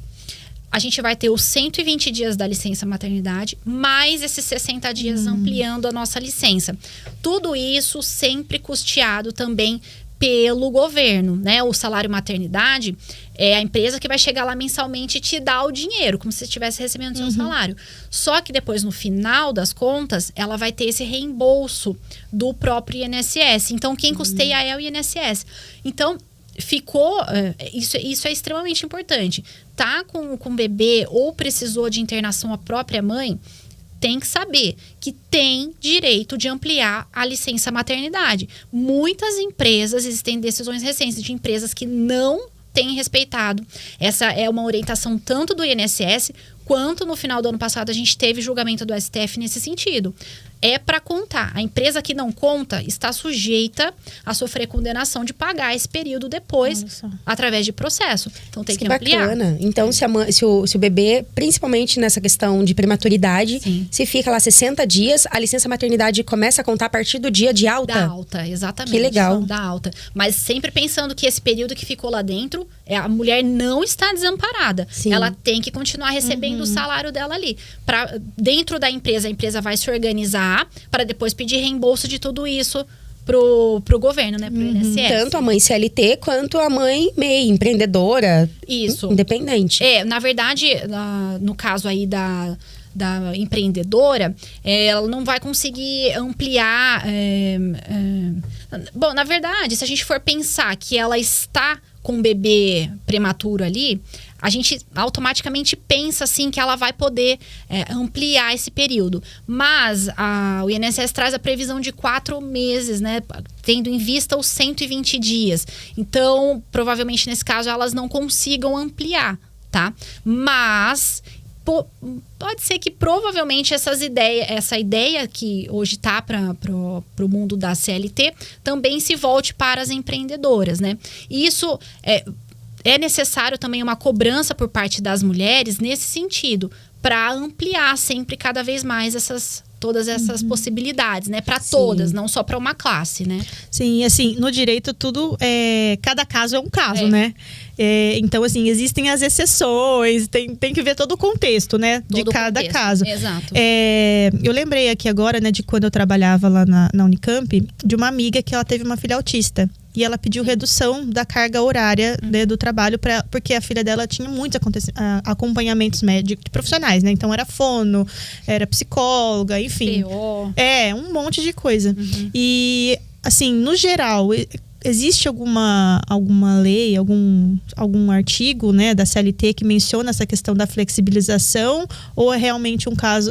A gente vai ter os 120 dias da licença maternidade, mais esses 60 dias ampliando a nossa licença. Tudo isso sempre custeado também pelo governo, né? O salário maternidade é a empresa que vai chegar lá mensalmente e te dar o dinheiro, como se você estivesse recebendo o seu salário. Só que depois, no final das contas, ela vai ter esse reembolso do próprio INSS. Então, quem custeia é o INSS. Então, ficou... Isso é extremamente importante. Tá com bebê ou precisou de internação a própria mãe, tem que saber que tem direito de ampliar a licença maternidade. Muitas empresas, existem decisões recentes de empresas que não têm respeitado. Essa é uma orientação tanto do INSS, quanto no final do ano passado a gente teve julgamento do STF nesse sentido. É para contar. A empresa que não conta está sujeita a sofrer condenação de pagar esse período depois, através de processo. Então tem que ampliar. Bacana. Então, se o bebê, principalmente nessa questão de prematuridade, se fica lá 60 dias, a licença maternidade começa a contar a partir do dia de alta? Da alta, exatamente. Que legal. Da alta. Mas sempre pensando que esse período que ficou lá dentro, a mulher não está desamparada. Sim. Ela tem que continuar recebendo o salário dela ali. Dentro da empresa, a empresa vai se organizar para depois pedir reembolso de tudo isso pro governo, né? Pro INSS. Tanto a mãe CLT quanto a mãe MEI, empreendedora. Isso. Independente. Na verdade, no caso aí da empreendedora, ela não vai conseguir ampliar. Bom, na verdade, se a gente for pensar que ela está com um bebê prematuro ali, a gente automaticamente pensa assim que ela vai poder ampliar esse período. Mas o INSS traz a previsão de 4 meses, né? Tendo em vista os 120 dias. Então, provavelmente nesse caso, elas não consigam ampliar, tá? Mas pode ser que provavelmente essa ideia que hoje está para o mundo da CLT também se volte para as empreendedoras, né? E isso é necessário também uma cobrança por parte das mulheres nesse sentido, para ampliar sempre cada vez mais todas essas possibilidades, né? Para todas, não só para uma classe, né? Sim, assim, no direito tudo cada caso é um caso, né? Então, assim, existem as exceções, tem que ver todo o contexto, né? De cada caso. Exato. Eu lembrei aqui agora, né, de quando eu trabalhava lá na Unicamp, de uma amiga que ela teve uma filha autista. E ela pediu redução da carga horária, né, do trabalho, porque a filha dela tinha muitos acompanhamentos médicos profissionais, né? Então, era fono, era psicóloga, enfim. PO. Um monte de coisa. E, assim, no geral, existe alguma lei, algum artigo, né, da CLT que menciona essa questão da flexibilização? Ou é realmente um caso,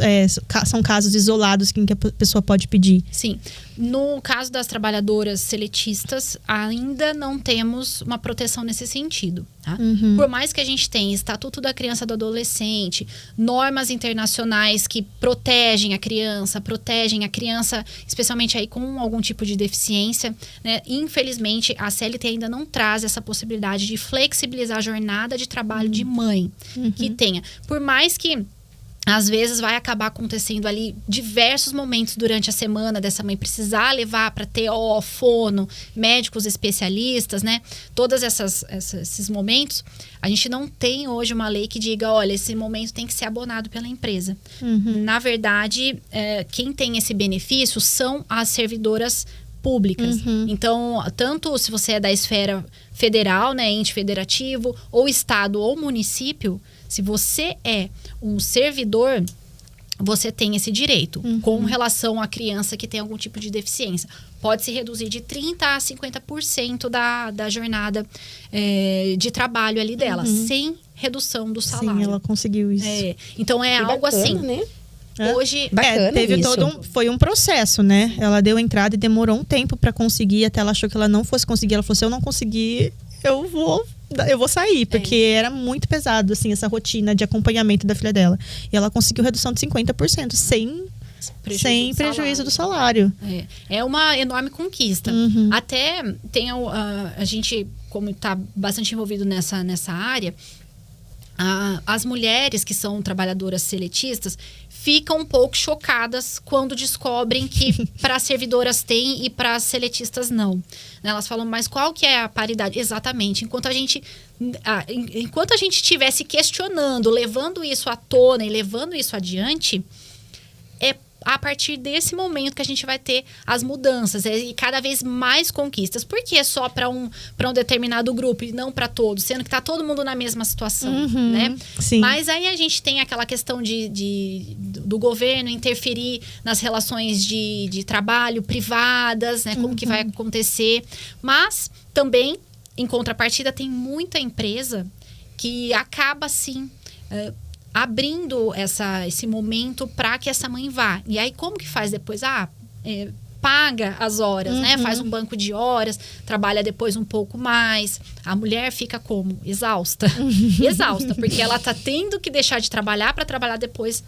são casos isolados que a pessoa pode pedir? Sim. No caso das trabalhadoras seletistas, ainda não temos uma proteção nesse sentido, tá? Por mais que a gente tenha Estatuto da Criança e do Adolescente, normas internacionais que protegem a criança, especialmente aí com algum tipo de deficiência, né? Infelizmente, a CLT ainda não traz essa possibilidade de flexibilizar a jornada de trabalho de mãe que tenha. Por mais que às vezes vai acabar acontecendo ali diversos momentos durante a semana dessa mãe precisar levar para TO, fono, médicos especialistas, né? Todos esses momentos, a gente não tem hoje uma lei que diga, olha, esse momento tem que ser abonado pela empresa. Na verdade, quem tem esse benefício são as servidoras públicas. Então, tanto se você é da esfera federal, né, ente federativo, ou estado ou município, Se você é um servidor, você tem esse direito com relação à criança que tem algum tipo de deficiência. Pode se reduzir de 30% a 50% da jornada de trabalho ali dela, sem redução do salário. Sim, ela conseguiu isso. Então, é Que algo bacana, assim. né? Hoje, Bacana teve isso. foi um processo, né? Ela deu entrada e demorou um tempo pra conseguir, até ela achou que ela não fosse conseguir. Ela falou: se eu não conseguir, eu vou sair, porque era muito pesado, assim, essa rotina de acompanhamento da filha dela. E ela conseguiu redução de 50%, sem prejuízo do salário. É uma enorme conquista. Até tem a gente, como está bastante envolvido nessa área, as mulheres que são trabalhadoras seletistas ficam um pouco chocadas quando descobrem que para servidoras tem e para seletistas não. Elas falam, mas qual que é a paridade? Exatamente. Enquanto a gente estivesse questionando, levando isso à tona e levando isso adiante, é a partir desse momento que a gente vai ter as mudanças e cada vez mais conquistas. Por que só para um determinado grupo e não para todos? Sendo que está todo mundo na mesma situação, né? Sim. Mas aí a gente tem aquela questão do governo interferir nas relações de trabalho privadas, né? Como que vai acontecer. Mas também, em contrapartida, tem muita empresa que acaba, assim... abrindo esse momento para que essa mãe vá. E aí, como que faz depois? Paga as horas, né? Faz um banco de horas, trabalha depois um pouco mais. A mulher fica como? Exausta. Exausta, porque ela tá tendo que deixar de trabalhar para trabalhar depois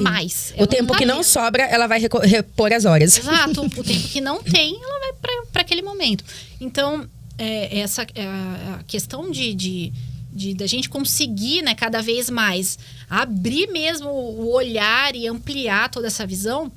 mais. O tempo que não sobra, ela vai repor as horas. Exato. O tempo que não tem, ela vai para aquele momento. Então, essa a questão da gente conseguir, né, cada vez mais abrir mesmo o olhar e ampliar toda essa visão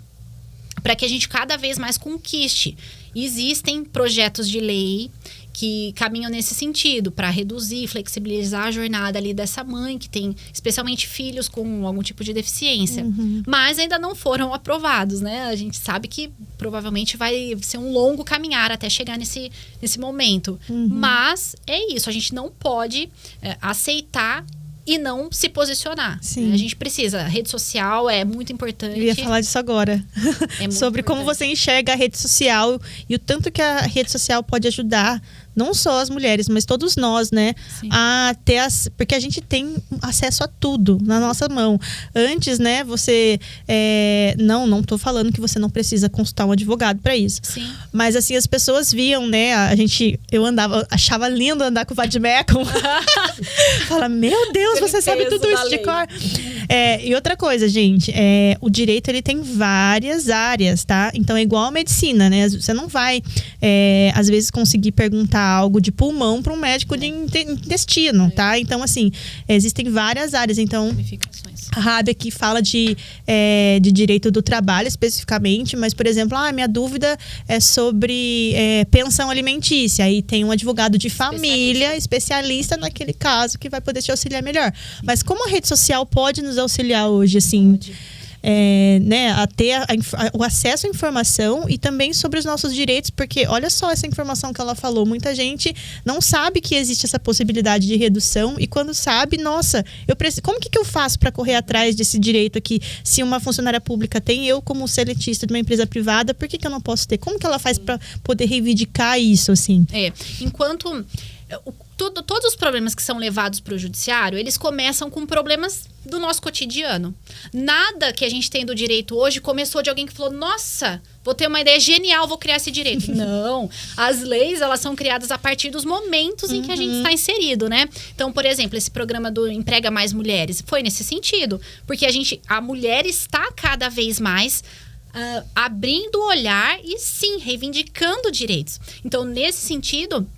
para que a gente cada vez mais conquiste. Existem projetos de lei que caminham nesse sentido, para reduzir, flexibilizar a jornada ali dessa mãe que tem, especialmente filhos com algum tipo de deficiência. Mas ainda não foram aprovados, né? A gente sabe que provavelmente vai ser um longo caminhar até chegar nesse momento. Mas é isso, a gente não pode aceitar e não se posicionar. Sim. A gente precisa. A rede social é muito importante. Eu ia falar disso agora. Sobre como você enxerga a rede social e o tanto que a rede social pode ajudar não só as mulheres, mas todos nós, né? Sim. A ter porque a gente tem acesso a tudo na nossa mão. Antes, né, você... Não tô falando que você não precisa consultar um advogado para isso. Sim. Mas assim, as pessoas viam, né? Eu achava lindo andar com o Vademecum. Fala, meu Deus, você sabe tudo isso de cor. E outra coisa, gente, o direito ele tem várias áreas, tá? Então é igual a medicina, né? Você não vai, às vezes, conseguir perguntar algo de pulmão para um médico de intestino, tá? Então, assim, existem várias áreas. Então, a Rabi aqui fala de direito do trabalho especificamente, mas, por exemplo, minha dúvida é sobre pensão alimentícia. Aí tem um advogado de família, especialista naquele caso, que vai poder te auxiliar melhor. Mas como a rede social pode nos auxiliar hoje, assim... né, a ter o acesso à informação e também sobre os nossos direitos, porque olha só essa informação que ela falou, muita gente não sabe que existe essa possibilidade de redução e quando sabe, nossa, como que eu faço para correr atrás desse direito aqui? Se uma funcionária pública tem, eu como seletista de uma empresa privada, por que eu não posso ter? Como que ela faz para poder reivindicar isso, assim? Enquanto... Todos os problemas que são levados para o judiciário, eles começam com problemas do nosso cotidiano. Nada que a gente tem do direito hoje começou de alguém que falou, nossa, vou ter uma ideia genial, vou criar esse direito. Não, as leis, elas são criadas a partir dos momentos em que a gente está inserido, né? Então, por exemplo, esse programa do Emprega Mais Mulheres foi nesse sentido, porque a mulher está cada vez mais... abrindo o olhar e sim, reivindicando direitos. Então, nesse sentido...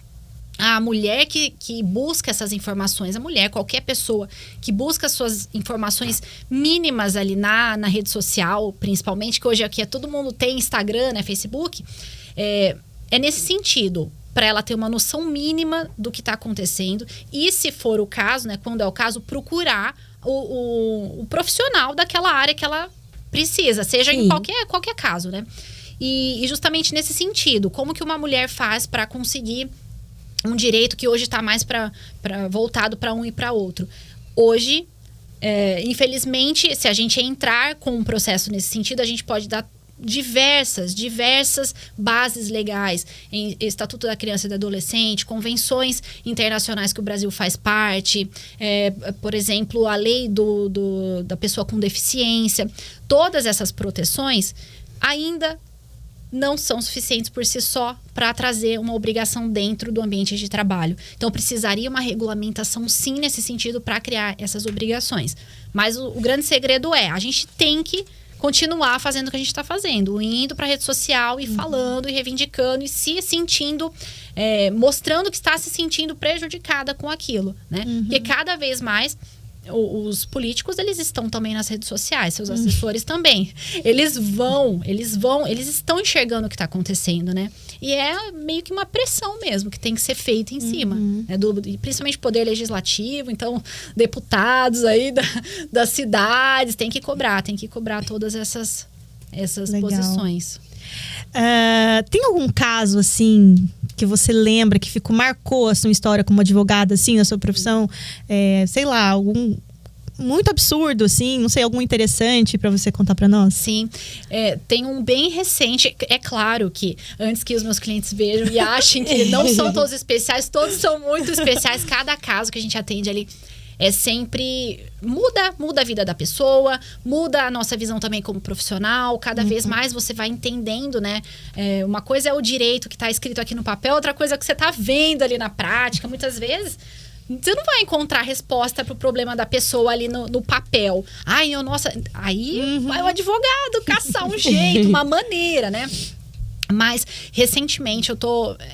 A mulher que busca essas informações, qualquer pessoa que busca suas informações mínimas ali na rede social, principalmente, que hoje aqui todo mundo tem Instagram, né, Facebook, é nesse sentido, para ela ter uma noção mínima do que está acontecendo e, se for o caso, né, quando é o caso, procurar o profissional daquela área que ela precisa, seja em qualquer caso, né? E justamente nesse sentido, como que uma mulher faz para conseguir um direito que hoje está mais voltado para um e para outro. Hoje, infelizmente, se a gente entrar com um processo nesse sentido, a gente pode dar diversas bases legais em Estatuto da Criança e do Adolescente, convenções internacionais que o Brasil faz parte, por exemplo, a lei da pessoa com deficiência. Todas essas proteções ainda não são suficientes por si só para trazer uma obrigação dentro do ambiente de trabalho. Então, precisaria uma regulamentação, sim, nesse sentido, para criar essas obrigações. Mas o grande segredo a gente tem que continuar fazendo o que a gente está fazendo, indo para a rede social e falando e reivindicando e se sentindo, mostrando que está se sentindo prejudicada com aquilo, né? Porque cada vez mais os políticos, eles estão também nas redes sociais, seus assessores também. Eles estão enxergando o que está acontecendo, né? E é meio que uma pressão mesmo que tem que ser feita em cima, né? Principalmente poder legislativo, então deputados aí das cidades tem que cobrar todas essas posições. Tem algum caso, assim, que você lembra, que marcou a sua história como advogada, assim, na sua profissão? Sei lá, algum muito absurdo, assim, não sei, algum interessante para você contar para nós? Sim, tem um bem recente. É claro que, antes que os meus clientes vejam e achem que não são todos especiais, todos são muito especiais. Cada caso que a gente atende ali sempre muda a vida da pessoa, muda a nossa visão também como profissional. Cada vez mais você vai entendendo, né? Uma coisa é o direito que está escrito aqui no papel, outra coisa é o que você está vendo ali na prática. Muitas vezes você não vai encontrar resposta para o problema da pessoa ali no papel. Aí vai o advogado caçar um jeito, uma maneira, né? Mas recentemente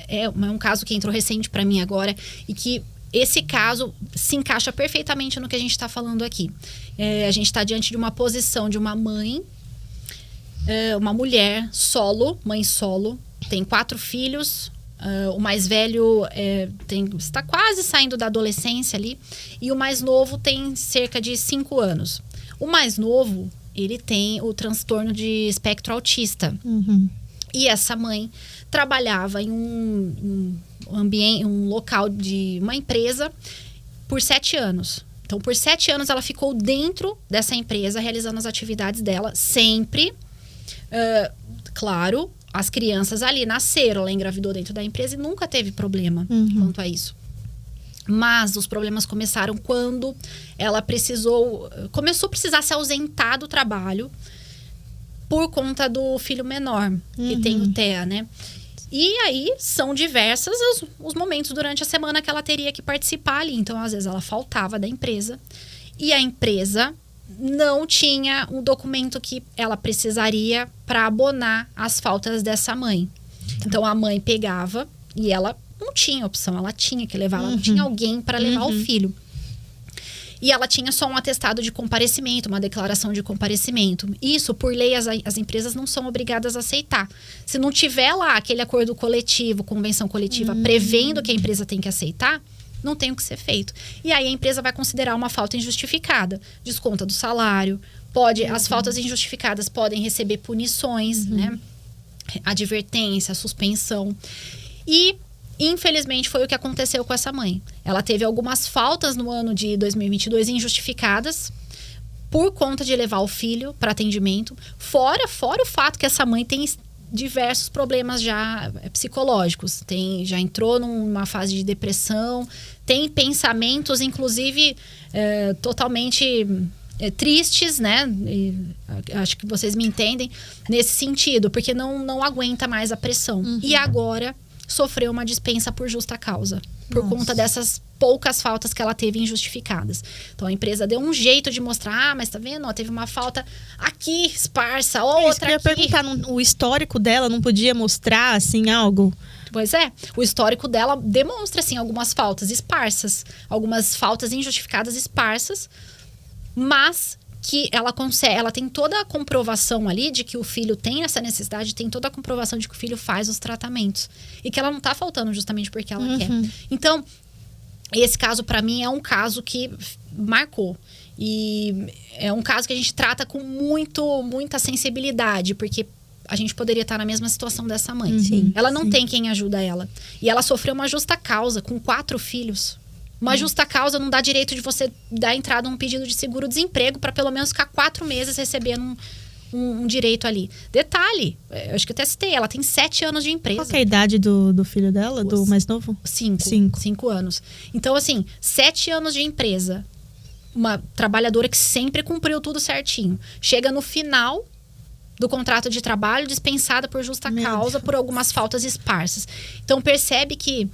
é um caso que entrou recente para mim agora e que esse caso se encaixa perfeitamente no que a gente está falando aqui. A gente está diante de uma posição de uma mãe, uma mulher mãe solo, tem 4 filhos. O mais velho está quase saindo da adolescência ali. E o mais novo tem cerca de 5 anos. O mais novo, ele tem o transtorno de espectro autista. E essa mãe trabalhava em um local de uma empresa por 7 anos. Então, por 7 anos, ela ficou dentro dessa empresa, realizando as atividades dela, sempre. Claro, as crianças ali nasceram, ela engravidou dentro da empresa e nunca teve problema quanto a isso. Mas os problemas começaram quando ela começou a precisar se ausentar do trabalho por conta do filho menor, que tem o TEA, né? E aí, são diversos os momentos durante a semana que ela teria que participar ali. Então, às vezes, ela faltava da empresa. E a empresa não tinha um documento que ela precisaria para abonar as faltas dessa mãe. Então, a mãe pegava e ela não tinha opção. Ela tinha que levar, ela não tinha alguém para levar o filho. E ela tinha só um atestado de comparecimento, uma declaração de comparecimento. Isso, por lei, as empresas não são obrigadas a aceitar. Se não tiver lá aquele acordo coletivo, convenção coletiva, prevendo que a empresa tem que aceitar, não tem o que ser feito. E aí a empresa vai considerar uma falta injustificada. Desconta do salário. As faltas injustificadas podem receber punições, né? Advertência, suspensão. E infelizmente, foi o que aconteceu com essa mãe. Ela teve algumas faltas no ano de 2022 injustificadas por conta de levar o filho para atendimento. Fora o fato que essa mãe tem diversos problemas já psicológicos. Já entrou numa fase de depressão, tem pensamentos, inclusive, totalmente tristes, né? Acho que vocês me entendem nesse sentido, porque não aguenta mais a pressão. E agora sofreu uma dispensa por justa causa, por conta dessas poucas faltas que ela teve injustificadas. Então, a empresa deu um jeito de mostrar, mas tá vendo? Teve uma falta aqui, esparsa, outra aqui. Eu ia perguntar, o histórico dela não podia mostrar, assim, algo? Pois o histórico dela demonstra, assim, algumas faltas esparsas, algumas faltas injustificadas esparsas, mas que ela tem toda a comprovação ali de que o filho tem essa necessidade, tem toda a comprovação de que o filho faz os tratamentos. E que ela não tá faltando justamente porque ela quer. Então, esse caso, para mim, é um caso que marcou. E é um caso que a gente trata com muita sensibilidade, porque a gente poderia estar na mesma situação dessa mãe. Ela não tem quem ajuda ela. E ela sofreu uma justa causa, com 4 filhos. Uma justa causa não dá direito de você dar entrada num pedido de seguro-desemprego para pelo menos ficar 4 meses recebendo um direito ali. Detalhe, eu acho que eu até citei, ela tem 7 anos de empresa. Qual que é a idade do filho dela, do mais novo? 5 anos. Então, assim, 7 anos de empresa. Uma trabalhadora que sempre cumpriu tudo certinho. Chega no final do contrato de trabalho, dispensada por justa causa, por algumas faltas esparsas. Então, percebe que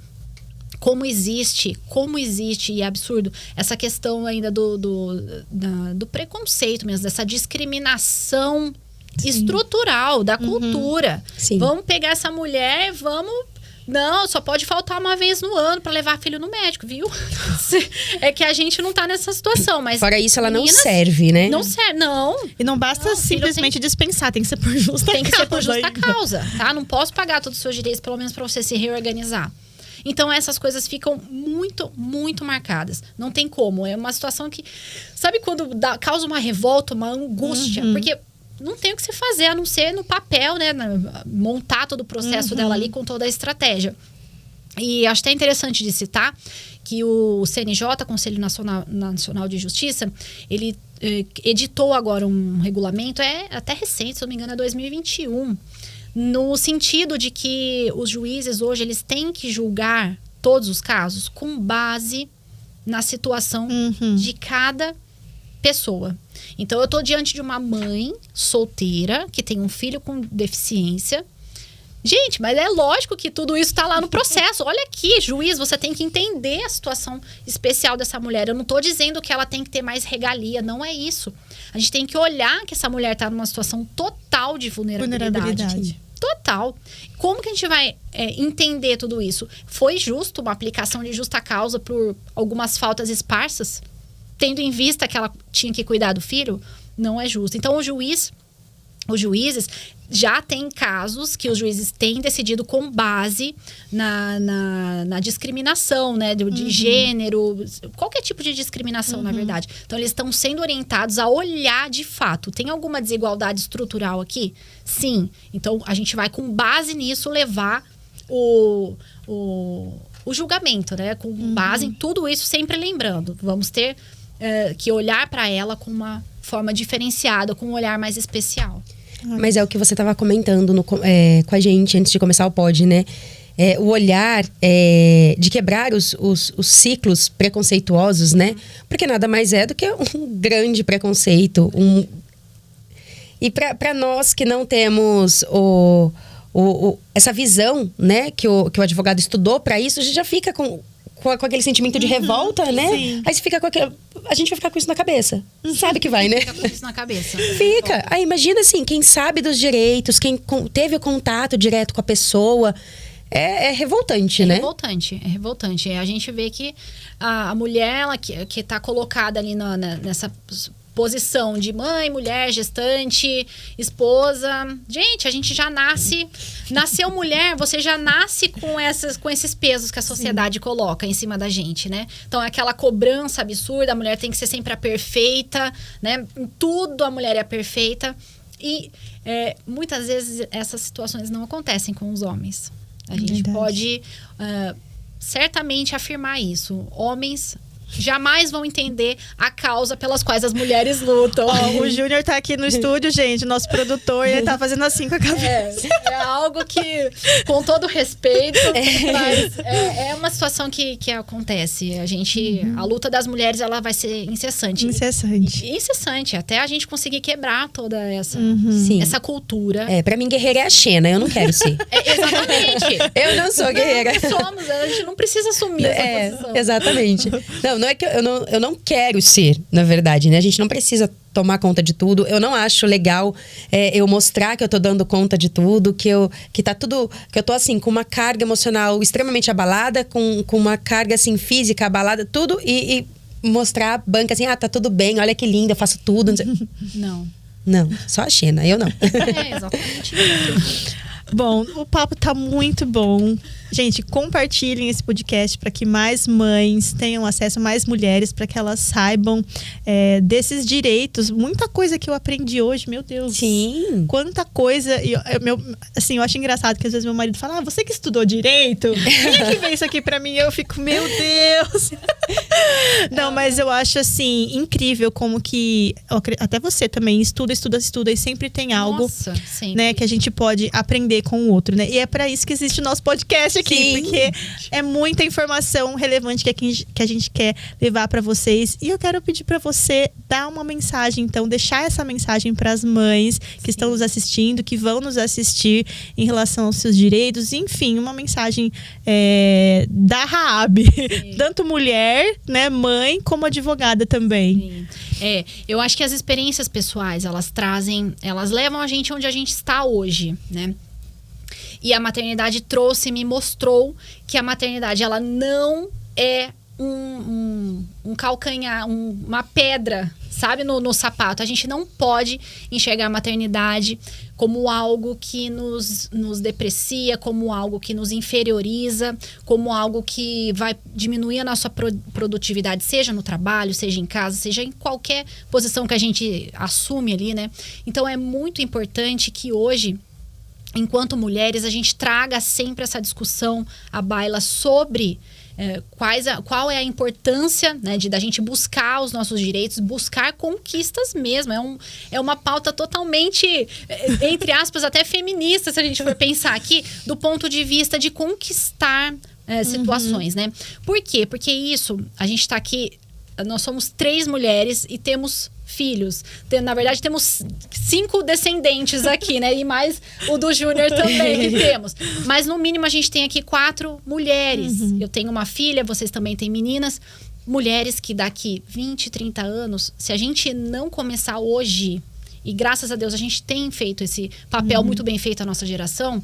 como existe, e é absurdo, essa questão ainda do preconceito mesmo, dessa discriminação estrutural da cultura. Sim. Vamos pegar essa mulher, Não, só pode faltar uma vez no ano para levar filho no médico, viu? É que a gente não tá nessa situação, mas... Fora isso, ela não serve, né? Não serve, não. E não basta simplesmente dispensar, tem que ser por justa causa. Tem que ser por justa causa, tá? Não posso pagar todos os seus direitos, pelo menos para você se reorganizar. Então, essas coisas ficam muito, muito marcadas. Não tem como. É uma situação que... Sabe quando causa uma revolta, uma angústia? Porque não tem o que se fazer, a não ser no papel, né? Montar todo o processo dela ali com toda a estratégia. E acho até interessante de citar que o CNJ, Conselho Nacional de Justiça, ele editou agora um regulamento, até recente, se não me engano, é 2021, no sentido de que os juízes hoje eles têm que julgar todos os casos com base na situação de cada pessoa. Então, eu estou diante de uma mãe solteira que tem um filho com deficiência. Gente, mas é lógico que tudo isso está lá no processo. Olha aqui, juiz, você tem que entender a situação especial dessa mulher. Eu não estou dizendo que ela tem que ter mais regalia, não é isso. A gente tem que olhar que essa mulher está numa situação total de vulnerabilidade. Total. Como que a gente vai entender tudo isso? Foi justo uma aplicação de justa causa por algumas faltas esparsas? Tendo em vista que ela tinha que cuidar do filho? Não é justo. Então, os juízes já têm casos que os juízes têm decidido com base na discriminação, né? De gênero, qualquer tipo de discriminação, na verdade. Então, eles estão sendo orientados a olhar de fato. Tem alguma desigualdade estrutural aqui? Sim. Então, a gente vai, com base nisso, levar o julgamento, né? Com base em tudo isso, sempre lembrando. Vamos ter que olhar para ela com uma forma diferenciada, com um olhar mais especial. Mas é o que você estava comentando com a gente antes de começar o pod, né? O olhar de quebrar os ciclos preconceituosos, né? Porque nada mais é do que um grande preconceito. E para nós que não temos essa visão, né? Que o advogado estudou para isso, a gente já fica com aquele sentimento de revolta, né? Sim. Aí você fica a gente vai ficar com isso na cabeça. Sabe que vai, né? Fica com isso na cabeça. Fica. Aí imagina assim, quem sabe dos direitos, quem teve o contato direto com a pessoa. É revoltante, né? É revoltante. A gente vê que a mulher, ela que tá colocada ali nessa posição de mãe, mulher, gestante, esposa. Gente, a gente já nasceu mulher, você já nasce com esses pesos que a sociedade coloca em cima da gente, né? Então, aquela cobrança absurda, a mulher tem que ser sempre a perfeita, né? Em tudo a mulher é a perfeita. E muitas vezes essas situações não acontecem com os homens. A gente pode certamente afirmar isso. Homens jamais vão entender a causa pelas quais as mulheres lutam. O Júnior tá aqui no estúdio, gente, nosso produtor, ele tá fazendo assim com a cabeça. É algo que, com todo respeito, mas é uma situação que acontece. A luta das mulheres, ela vai ser incessante. Incessante, até a gente conseguir quebrar toda essa cultura. Pra mim, guerreira é a Xena, eu não quero ser. Exatamente. Eu não sou guerreira. Não somos, a gente não precisa assumir essa posição. Exatamente. Não é que eu não quero ser, na verdade, né? A gente não precisa tomar conta de tudo. Eu não acho legal eu mostrar que eu tô dando conta de tudo, que tá tudo... Que eu tô, assim, com uma carga emocional extremamente abalada, com uma carga, assim, física abalada, tudo, e mostrar a banca, assim, tá tudo bem, olha que linda, eu faço tudo. Não. Não, só a Xena, eu não. Exatamente. Bom, o papo tá muito bom. Gente, compartilhem esse podcast para que mais mães tenham acesso, mais mulheres, para que elas saibam desses direitos. Muita coisa que eu aprendi hoje, meu Deus. Sim. Quanta coisa. Eu acho engraçado que às vezes meu marido fala: você que estudou direito? Quem que vê isso aqui para mim? Eu fico, meu Deus. Não, mas eu acho assim, incrível como que até você também estuda e sempre tem algo. Nossa, sempre. Né, que a gente pode aprender com o outro, né? E é para isso que existe o nosso podcast aqui, Sim. porque é muita informação relevante que a gente quer levar para vocês. E eu quero pedir para você dar uma mensagem, então, deixar essa mensagem para as mães que estão nos assistindo, que vão nos assistir em relação aos seus direitos, enfim, uma mensagem da Raab, tanto mulher, né, mãe, como advogada também. Sim. Eu acho que as experiências pessoais, elas levam a gente onde a gente está hoje, né? E a maternidade me mostrou que a maternidade, ela não é um calcanhar, uma pedra, sabe, no sapato. A gente não pode enxergar a maternidade como algo que nos deprecia, como algo que nos inferioriza, como algo que vai diminuir a nossa produtividade, seja no trabalho, seja em casa, seja em qualquer posição que a gente assume ali, né? Então, é muito importante que hoje, enquanto mulheres, a gente traga sempre essa discussão à baila sobre qual é a importância, né, da gente buscar os nossos direitos, buscar conquistas mesmo. É uma pauta totalmente, entre aspas, até feminista, se a gente for pensar aqui, do ponto de vista de conquistar situações, né? Por quê? Porque a gente tá aqui, nós somos 3 mulheres e temos filhos. Na verdade, temos 5 descendentes aqui, né? E mais o do Júnior também que temos. Mas, no mínimo, a gente tem aqui 4 mulheres. Eu tenho uma filha, vocês também têm meninas. Mulheres que daqui 20, 30 anos, se a gente não começar hoje, e graças a Deus a gente tem feito esse papel muito bem feito, a nossa geração,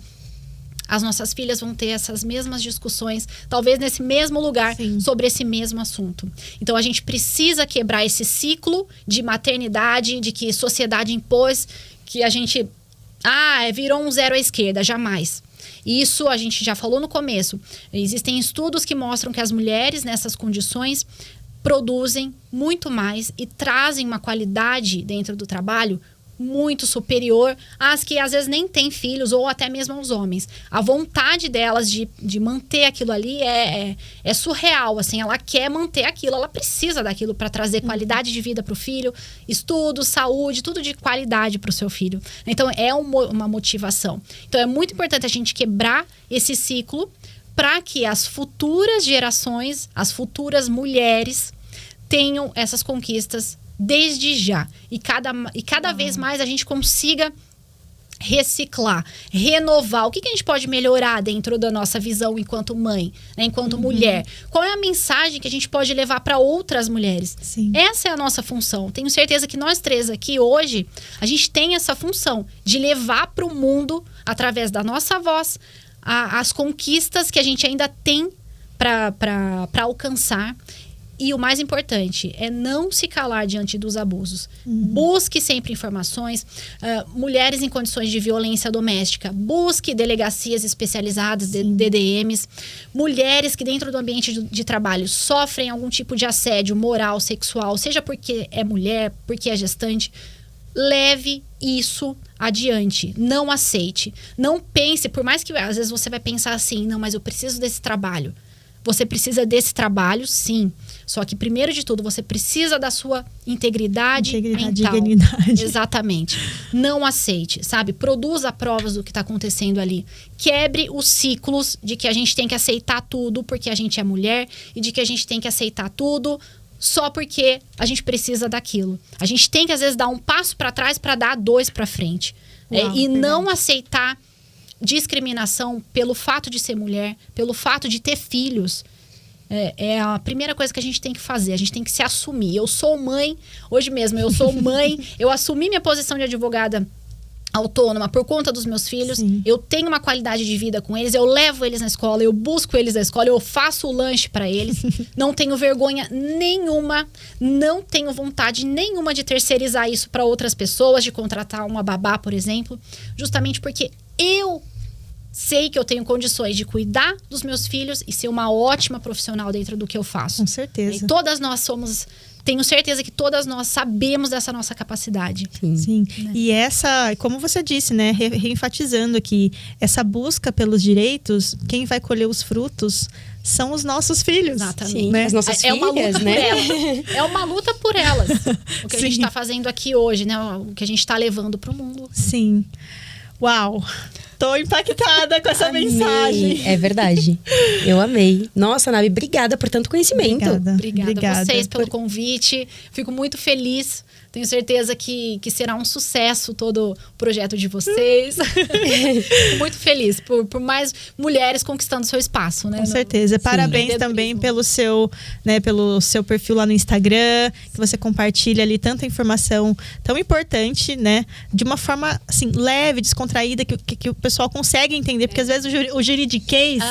as nossas filhas vão ter essas mesmas discussões, talvez nesse mesmo lugar, sobre esse mesmo assunto. Então, a gente precisa quebrar esse ciclo de maternidade, de que sociedade impôs, que a gente... virou um zero à esquerda, jamais. Isso a gente já falou no começo. Existem estudos que mostram que as mulheres nessas condições produzem muito mais e trazem uma qualidade dentro do trabalho muito superior às que às vezes nem têm filhos, ou até mesmo aos homens. A vontade delas de manter aquilo ali é surreal, assim. Ela quer manter aquilo, ela precisa daquilo para trazer qualidade de vida para o filho, estudo, saúde, tudo de qualidade para o seu filho. Então, é uma motivação. Então, é muito importante a gente quebrar esse ciclo para que as futuras gerações, as futuras mulheres tenham essas conquistas desde já. E cada vez mais a gente consiga reciclar, renovar. O que a gente pode melhorar dentro da nossa visão enquanto mãe, né? Enquanto mulher? Qual é a mensagem que a gente pode levar para outras mulheres? Sim. Essa é a nossa função. Tenho certeza que nós 3 aqui hoje, a gente tem essa função de levar para o mundo, através da nossa voz, as conquistas que a gente ainda tem para alcançar. E o mais importante é não se calar diante dos abusos. Busque sempre informações. Mulheres em condições de violência doméstica. Busque delegacias especializadas, DDMs. Mulheres que dentro do ambiente de trabalho sofrem algum tipo de assédio moral, sexual, seja porque é mulher, porque é gestante. Leve isso adiante. Não aceite. Não pense, por mais que às vezes você vai pensar assim, não, mas eu preciso desse trabalho. Você precisa desse trabalho, sim. Só que, primeiro de tudo, você precisa da sua integridade mental. Dignidade. Exatamente. Não aceite, sabe? Produza provas do que está acontecendo ali. Quebre os ciclos de que a gente tem que aceitar tudo porque a gente é mulher e de que a gente tem que aceitar tudo só porque a gente precisa daquilo. A gente tem que, às vezes, dar um passo para trás para dar 2 para frente. Não aceitar discriminação pelo fato de ser mulher, pelo fato de ter filhos. É a primeira coisa que a gente tem que fazer. A gente tem que se assumir. Eu sou mãe, hoje mesmo eu sou mãe, eu assumi minha posição de advogada autônoma por conta dos meus filhos. Sim. Eu tenho uma qualidade de vida com eles, eu levo eles na escola, eu busco eles na escola, eu faço o lanche para eles. Não tenho vergonha nenhuma, não tenho vontade nenhuma de terceirizar isso para outras pessoas, de contratar uma babá, por exemplo, justamente porque eu sei que eu tenho condições de cuidar dos meus filhos e ser uma ótima profissional dentro do que eu faço. Com certeza. E todas nós tenho certeza que todas nós sabemos dessa nossa capacidade. Sim. E essa, como você disse, né, reenfatizando aqui, essa busca pelos direitos, quem vai colher os frutos são os nossos filhos. Exatamente. Né? As nossas filhas, uma luta né? por elas. É uma luta por elas. O que a gente está fazendo aqui hoje, né? O que a gente está levando para o mundo. Sim. Uau! Tô impactada com essa Amei. mensagem. É verdade. Eu amei. Nossa, Nabi, obrigada por tanto conhecimento. Obrigada a vocês pelo convite. Fico muito feliz. Tenho certeza que será um sucesso todo o projeto de vocês. Muito feliz por mais mulheres conquistando seu espaço, né? Com certeza. Parabéns também pelo seu perfil lá no Instagram, que você compartilha ali tanta informação tão importante, né? De uma forma, assim, leve, descontraída, que o pessoal consegue entender. Porque às vezes o juridiquês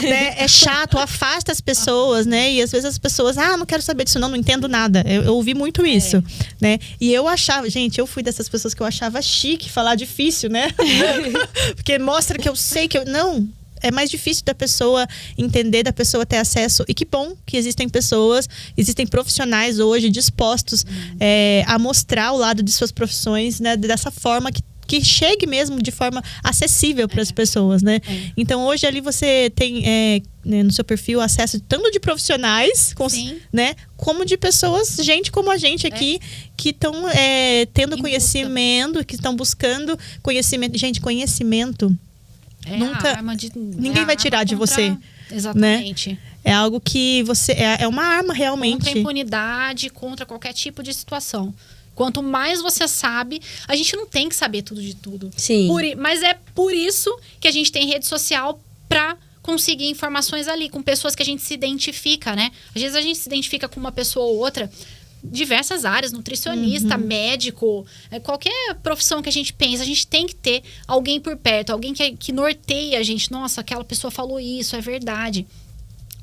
é chato, afasta as pessoas, né? E às vezes as pessoas, não quero saber disso não entendo nada. Eu ouvi muito isso. Né? E eu achava, gente, eu fui dessas pessoas que eu achava chique falar difícil, né? Porque mostra que eu sei que não, é mais difícil da pessoa entender, da pessoa ter acesso. E que bom que existem profissionais hoje dispostos a mostrar o lado de suas profissões, né? Dessa forma que chegue mesmo de forma acessível para as pessoas, né? Então, hoje ali você tem no seu perfil acesso tanto de profissionais, né? Como de pessoas, gente como a gente aqui, que estão tendo conhecimento, que estão buscando conhecimento. Gente, conhecimento ninguém vai tirar de você. Exatamente. Né? É algo que você... É uma arma realmente. Contra a impunidade, contra qualquer tipo de situação. Quanto mais você sabe, a gente não tem que saber tudo de tudo. Sim. Mas é por isso que a gente tem rede social pra conseguir informações ali com pessoas que a gente se identifica, né? Às vezes a gente se identifica com uma pessoa ou outra, diversas áreas, nutricionista, médico, qualquer profissão que a gente pensa, a gente tem que ter alguém por perto, alguém que norteia a gente. Nossa, aquela pessoa falou isso, é verdade.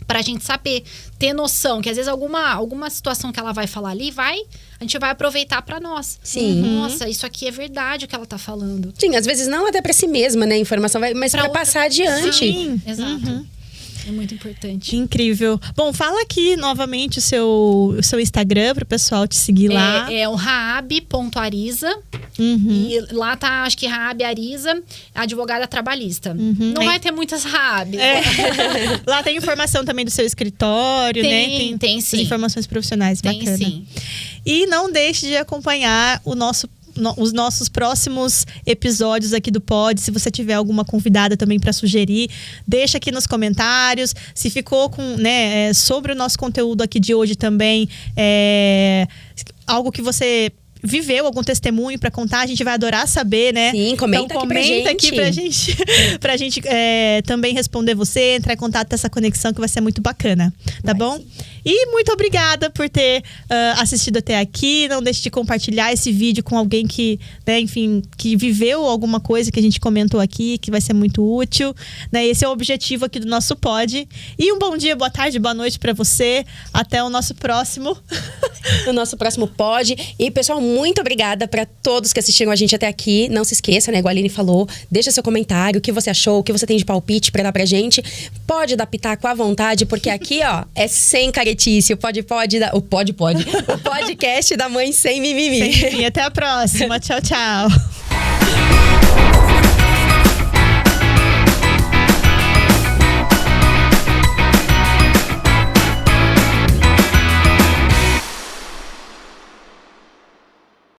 Pra gente saber, ter noção, que às vezes alguma situação que ela vai falar ali, a gente vai aproveitar pra nós. Sim. Nossa, isso aqui é verdade o que ela tá falando. Sim, às vezes não até pra si mesma, né? A informação mas pra passar adiante. Sim, exato. É muito importante. Incrível. Bom, fala aqui novamente o seu Instagram para o pessoal te seguir lá. É o raab.ariza. E lá tá, acho que Raab Ariza, advogada trabalhista. Não vai ter muitas Raab. Lá tem informação também do seu escritório, né? Tem sim. Informações profissionais, bacana. Tem sim. E não deixe de acompanhar os nossos próximos episódios aqui do Pod. Se você tiver alguma convidada também para sugerir, deixa aqui nos comentários. Se ficou sobre o nosso conteúdo aqui de hoje também, algo que você viveu, algum testemunho para contar, a gente vai adorar saber, né? Sim, comenta aqui pra gente. Pra gente também responder você, entrar em contato, ter essa conexão que vai ser muito bacana, tá bom? Sim. E muito obrigada por ter assistido até aqui. Não deixe de compartilhar esse vídeo com alguém que, né, enfim, que viveu alguma coisa que a gente comentou aqui, que vai ser muito útil, né? Esse é o objetivo aqui do nosso Pod. E um bom dia, boa tarde, boa noite pra você. Até o nosso próximo. No nosso próximo Pod. E, pessoal, muito obrigada para todos que assistiram a gente até aqui. Não se esqueça, né? Igual a Aline falou, deixa seu comentário, o que você achou, o que você tem de palpite para dar pra gente. Pode dar pitaco à vontade, porque aqui, ó, é sem caretice. O podcast da Mãe Sem Mimimi. Até a próxima. Tchau, tchau.